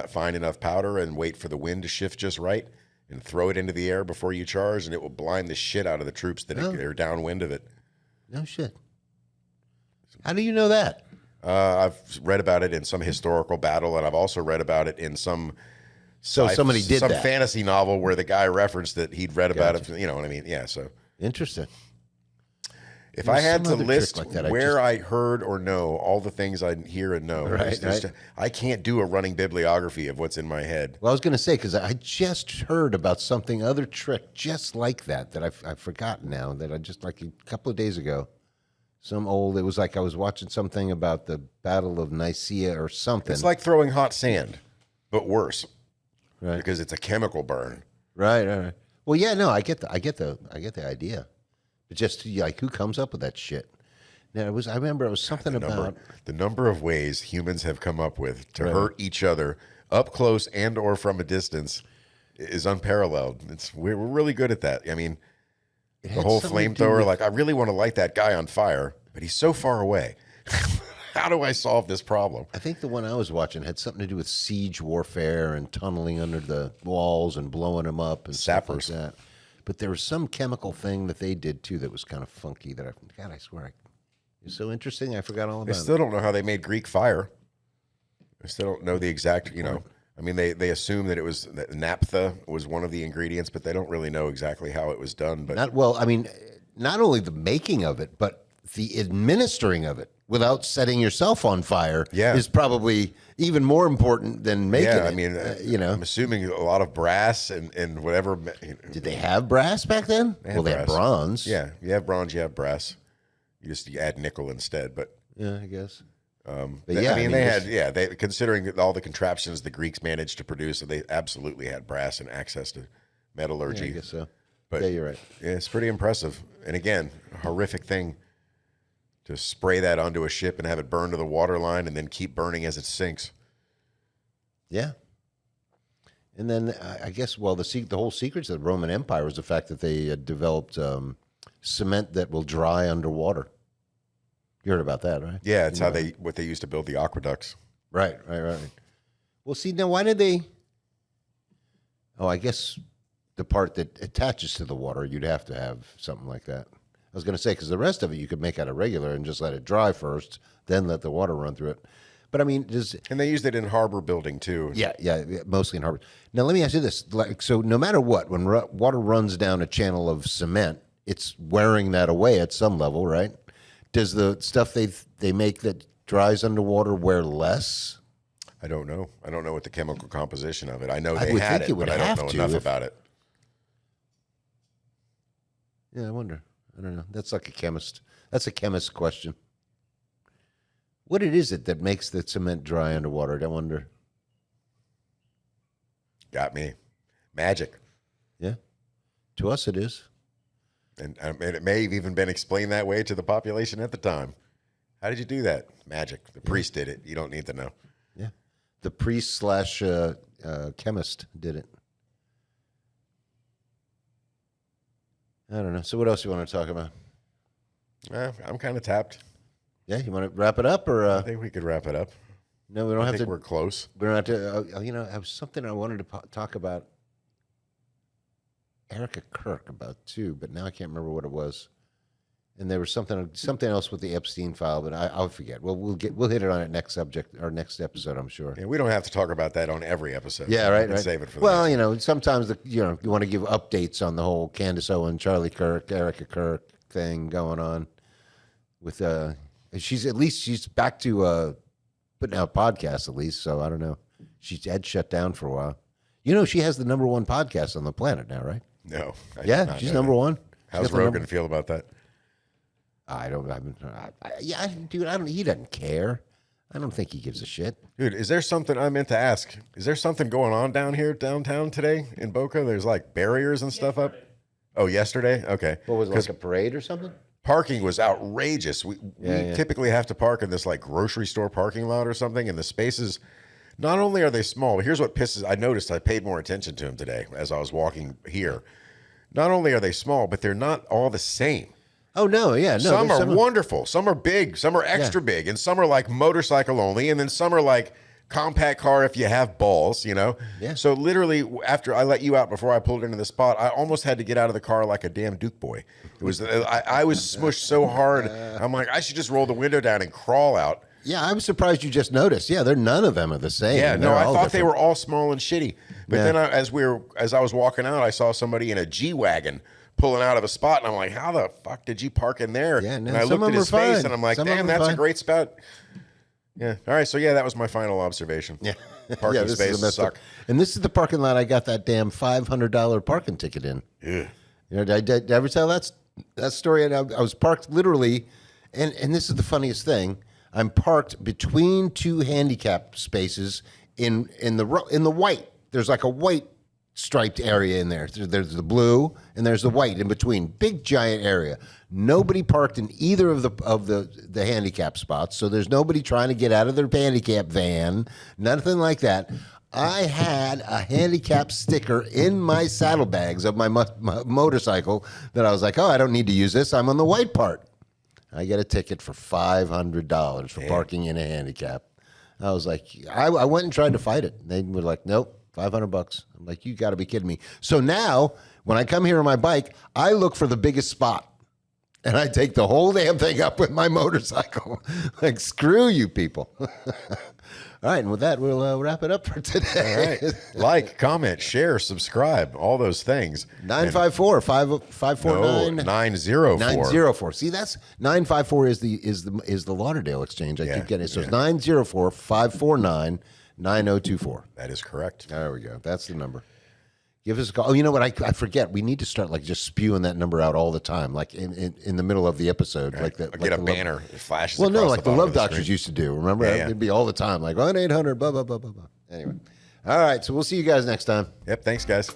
find enough powder and wait for the wind to shift just right and throw it into the air before you charge, and it will blind the shit out of the troops that are downwind of it. No shit. How do you know that? I've read about it in some historical battle, and I've also read about it in some somebody did some that. fantasy novel where the guy referenced that he'd read about it. You know what I mean? Yeah. So interesting. If I had to list where I heard or know all the things I hear and know, I can't do a running bibliography of what's in my head. Well, I was going to say, because I just heard about other trick just like that I've forgotten now, that I just like a couple of days ago. Some old. It was like I was watching something about the Battle of Nicaea or something. It's like throwing hot sand, but worse, right, because it's a chemical burn. right. Well, yeah, no, I get the idea, but just like who comes up with that shit? Now I remember it was something about the number of ways humans have come up with to hurt each other up close and or from a distance is unparalleled. We're really good at that. I mean, the whole flamethrower, like I really want to light that guy on fire, but he's so far away. How do I solve this problem? I think the one I was watching had something to do with siege warfare and tunneling under the walls and blowing them up and Sappers. stuff like that. But there was some chemical thing that they did too that was kind of funky. I swear, it was so interesting. I forgot all about I it. still don't know how they made Greek fire. I still don't know the exact. I mean, they assume that it was that naphtha was one of the ingredients, but they don't really know exactly how it was done. But not only the making of it, but the administering of it without setting yourself on fire is probably even more important than making it. I mean, I'm assuming a lot of brass and whatever. Did they have brass back then? They had bronze. Yeah, you have bronze, you have brass. You add nickel instead, but yeah, I guess. They considering all the contraptions the Greeks managed to produce, they absolutely had brass and access to metallurgy. Yeah, I guess so. But yeah, you're right. Yeah, it's pretty impressive. And again, a horrific thing to spray that onto a ship and have it burn to the water line and then keep burning as it sinks. Yeah. And then I guess, the whole secret of the Roman Empire was the fact that they developed cement that will dry underwater. You heard about that, right? Yeah, it's what they used to build the aqueducts. Right. Well, see, now why did they? Oh, I guess the part that attaches to the water, you'd have to have something like that. I was going to say, because the rest of it you could make out of regular and just let it dry first, then let the water run through it. But I mean, and they used it in harbor building too. Yeah, mostly in harbor. Now let me ask you this: so no matter what, when water runs down a channel of cement, it's wearing that away at some level, right? Does the stuff they make that dries underwater wear less? I don't know. I don't know what the chemical composition of it. I know they had it, but I don't know enough about it. Yeah, I wonder. I don't know. That's like a chemist. That's a chemist question. What is it that makes the cement dry underwater? I wonder. Got me. Magic. Yeah. To us, it is. And it may have even been explained that way to the population at the time. How did you do that? Magic. The priest did it. You don't need to know. Yeah. The priest / chemist did it. I don't know. So what else you want to talk about? I'm kind of tapped. Yeah, you want to wrap it up, or I think we could wrap it up. No, we don't have to. We're close. We don't have to. I was something I wanted to talk about. Erica Kirk about too, but now I can't remember what it was. And there was something else with the Epstein file, but I'll forget. We'll hit it on it next next episode, I'm sure. Yeah, we don't have to talk about that on every episode. Yeah, right. Save it for. Sometimes you want to give updates on the whole Candace Owen, Charlie Kirk, Erica Kirk thing going on. With she's back to putting out podcasts at least. So I don't know. She had shut down for a while. She has the number 1 podcast on the planet now, right? No. She's number 1. How's Rogan feel about that? Dude, he doesn't care. I don't think he gives a shit. Dude, is there something I meant to ask? Is there something going on downtown today in Boca? There's like barriers and stuff up. Oh, yesterday? Okay. What was it, like a parade or something? Parking was outrageous. We typically have to park in this like grocery store parking lot or something, and the spaces, not only are they small, but here's what I noticed. I paid more attention to them today as I was walking here. Not only are they small, but they're not all the same. Oh, no, yeah. No, some are wonderful. Some are big. Some are extra big. And some are like motorcycle only. And then some are like compact car if you have balls, Yeah. So literally, after I let you out before I pulled into the spot, I almost had to get out of the car like a damn Duke boy. It was I was smushed so hard. I'm like, I should just roll the window down and crawl out. Yeah, I'm surprised you just noticed. Yeah, none of them are the same. Yeah, no, I thought they were all small and shitty. But then as I was walking out, I saw somebody in a G-Wagon pulling out of a spot, and I'm like, how the fuck did you park in there? Yeah, no, and I looked at his face, and I'm like, damn, that's a great spot. Yeah. All right, so that was my final observation. Yeah. Parking spaces suck. And this is the parking lot I got that damn $500 parking ticket in. Yeah. Did I ever tell that story? And I was parked literally And this is the funniest thing. I'm parked between two handicap spaces in the white. There's like a white striped area in there. There's the blue and there's the white in between. Big giant area. Nobody parked in either of the handicap spots. So there's nobody trying to get out of their handicap van. Nothing like that. I had a handicap sticker in my saddlebags of my motorcycle that I was like, oh, I don't need to use this. I'm on the white part. I get a ticket for $500 for parking in a handicap. I was like, I went and tried to fight it. They were like, nope, $500. I'm like, you got to be kidding me. So now when I come here on my bike, I look for the biggest spot. And I take the whole damn thing up with my motorcycle. Like, screw you people. All right, and with that, we'll wrap it up for today. All right. Like, comment, share, subscribe, all those things. 954-549. 904. 904. See, that's 954 is the Lauderdale Exchange. I keep getting it. So it's 904-549-9024. That is correct. There we go. That's the number. Give us a call. Oh, you know what? I forget. We need to start like just spewing that number out all the time, like in the middle of the episode, Right. like that. I'll get a banner. It flashes. Well, no, across like the bottom love of the doctors screen. used to do. Remember, Yeah, yeah. it'd be all the time, like 1-800, blah blah blah blah blah. Anyway, all right. So we'll see you guys next time. Yep. Thanks, guys.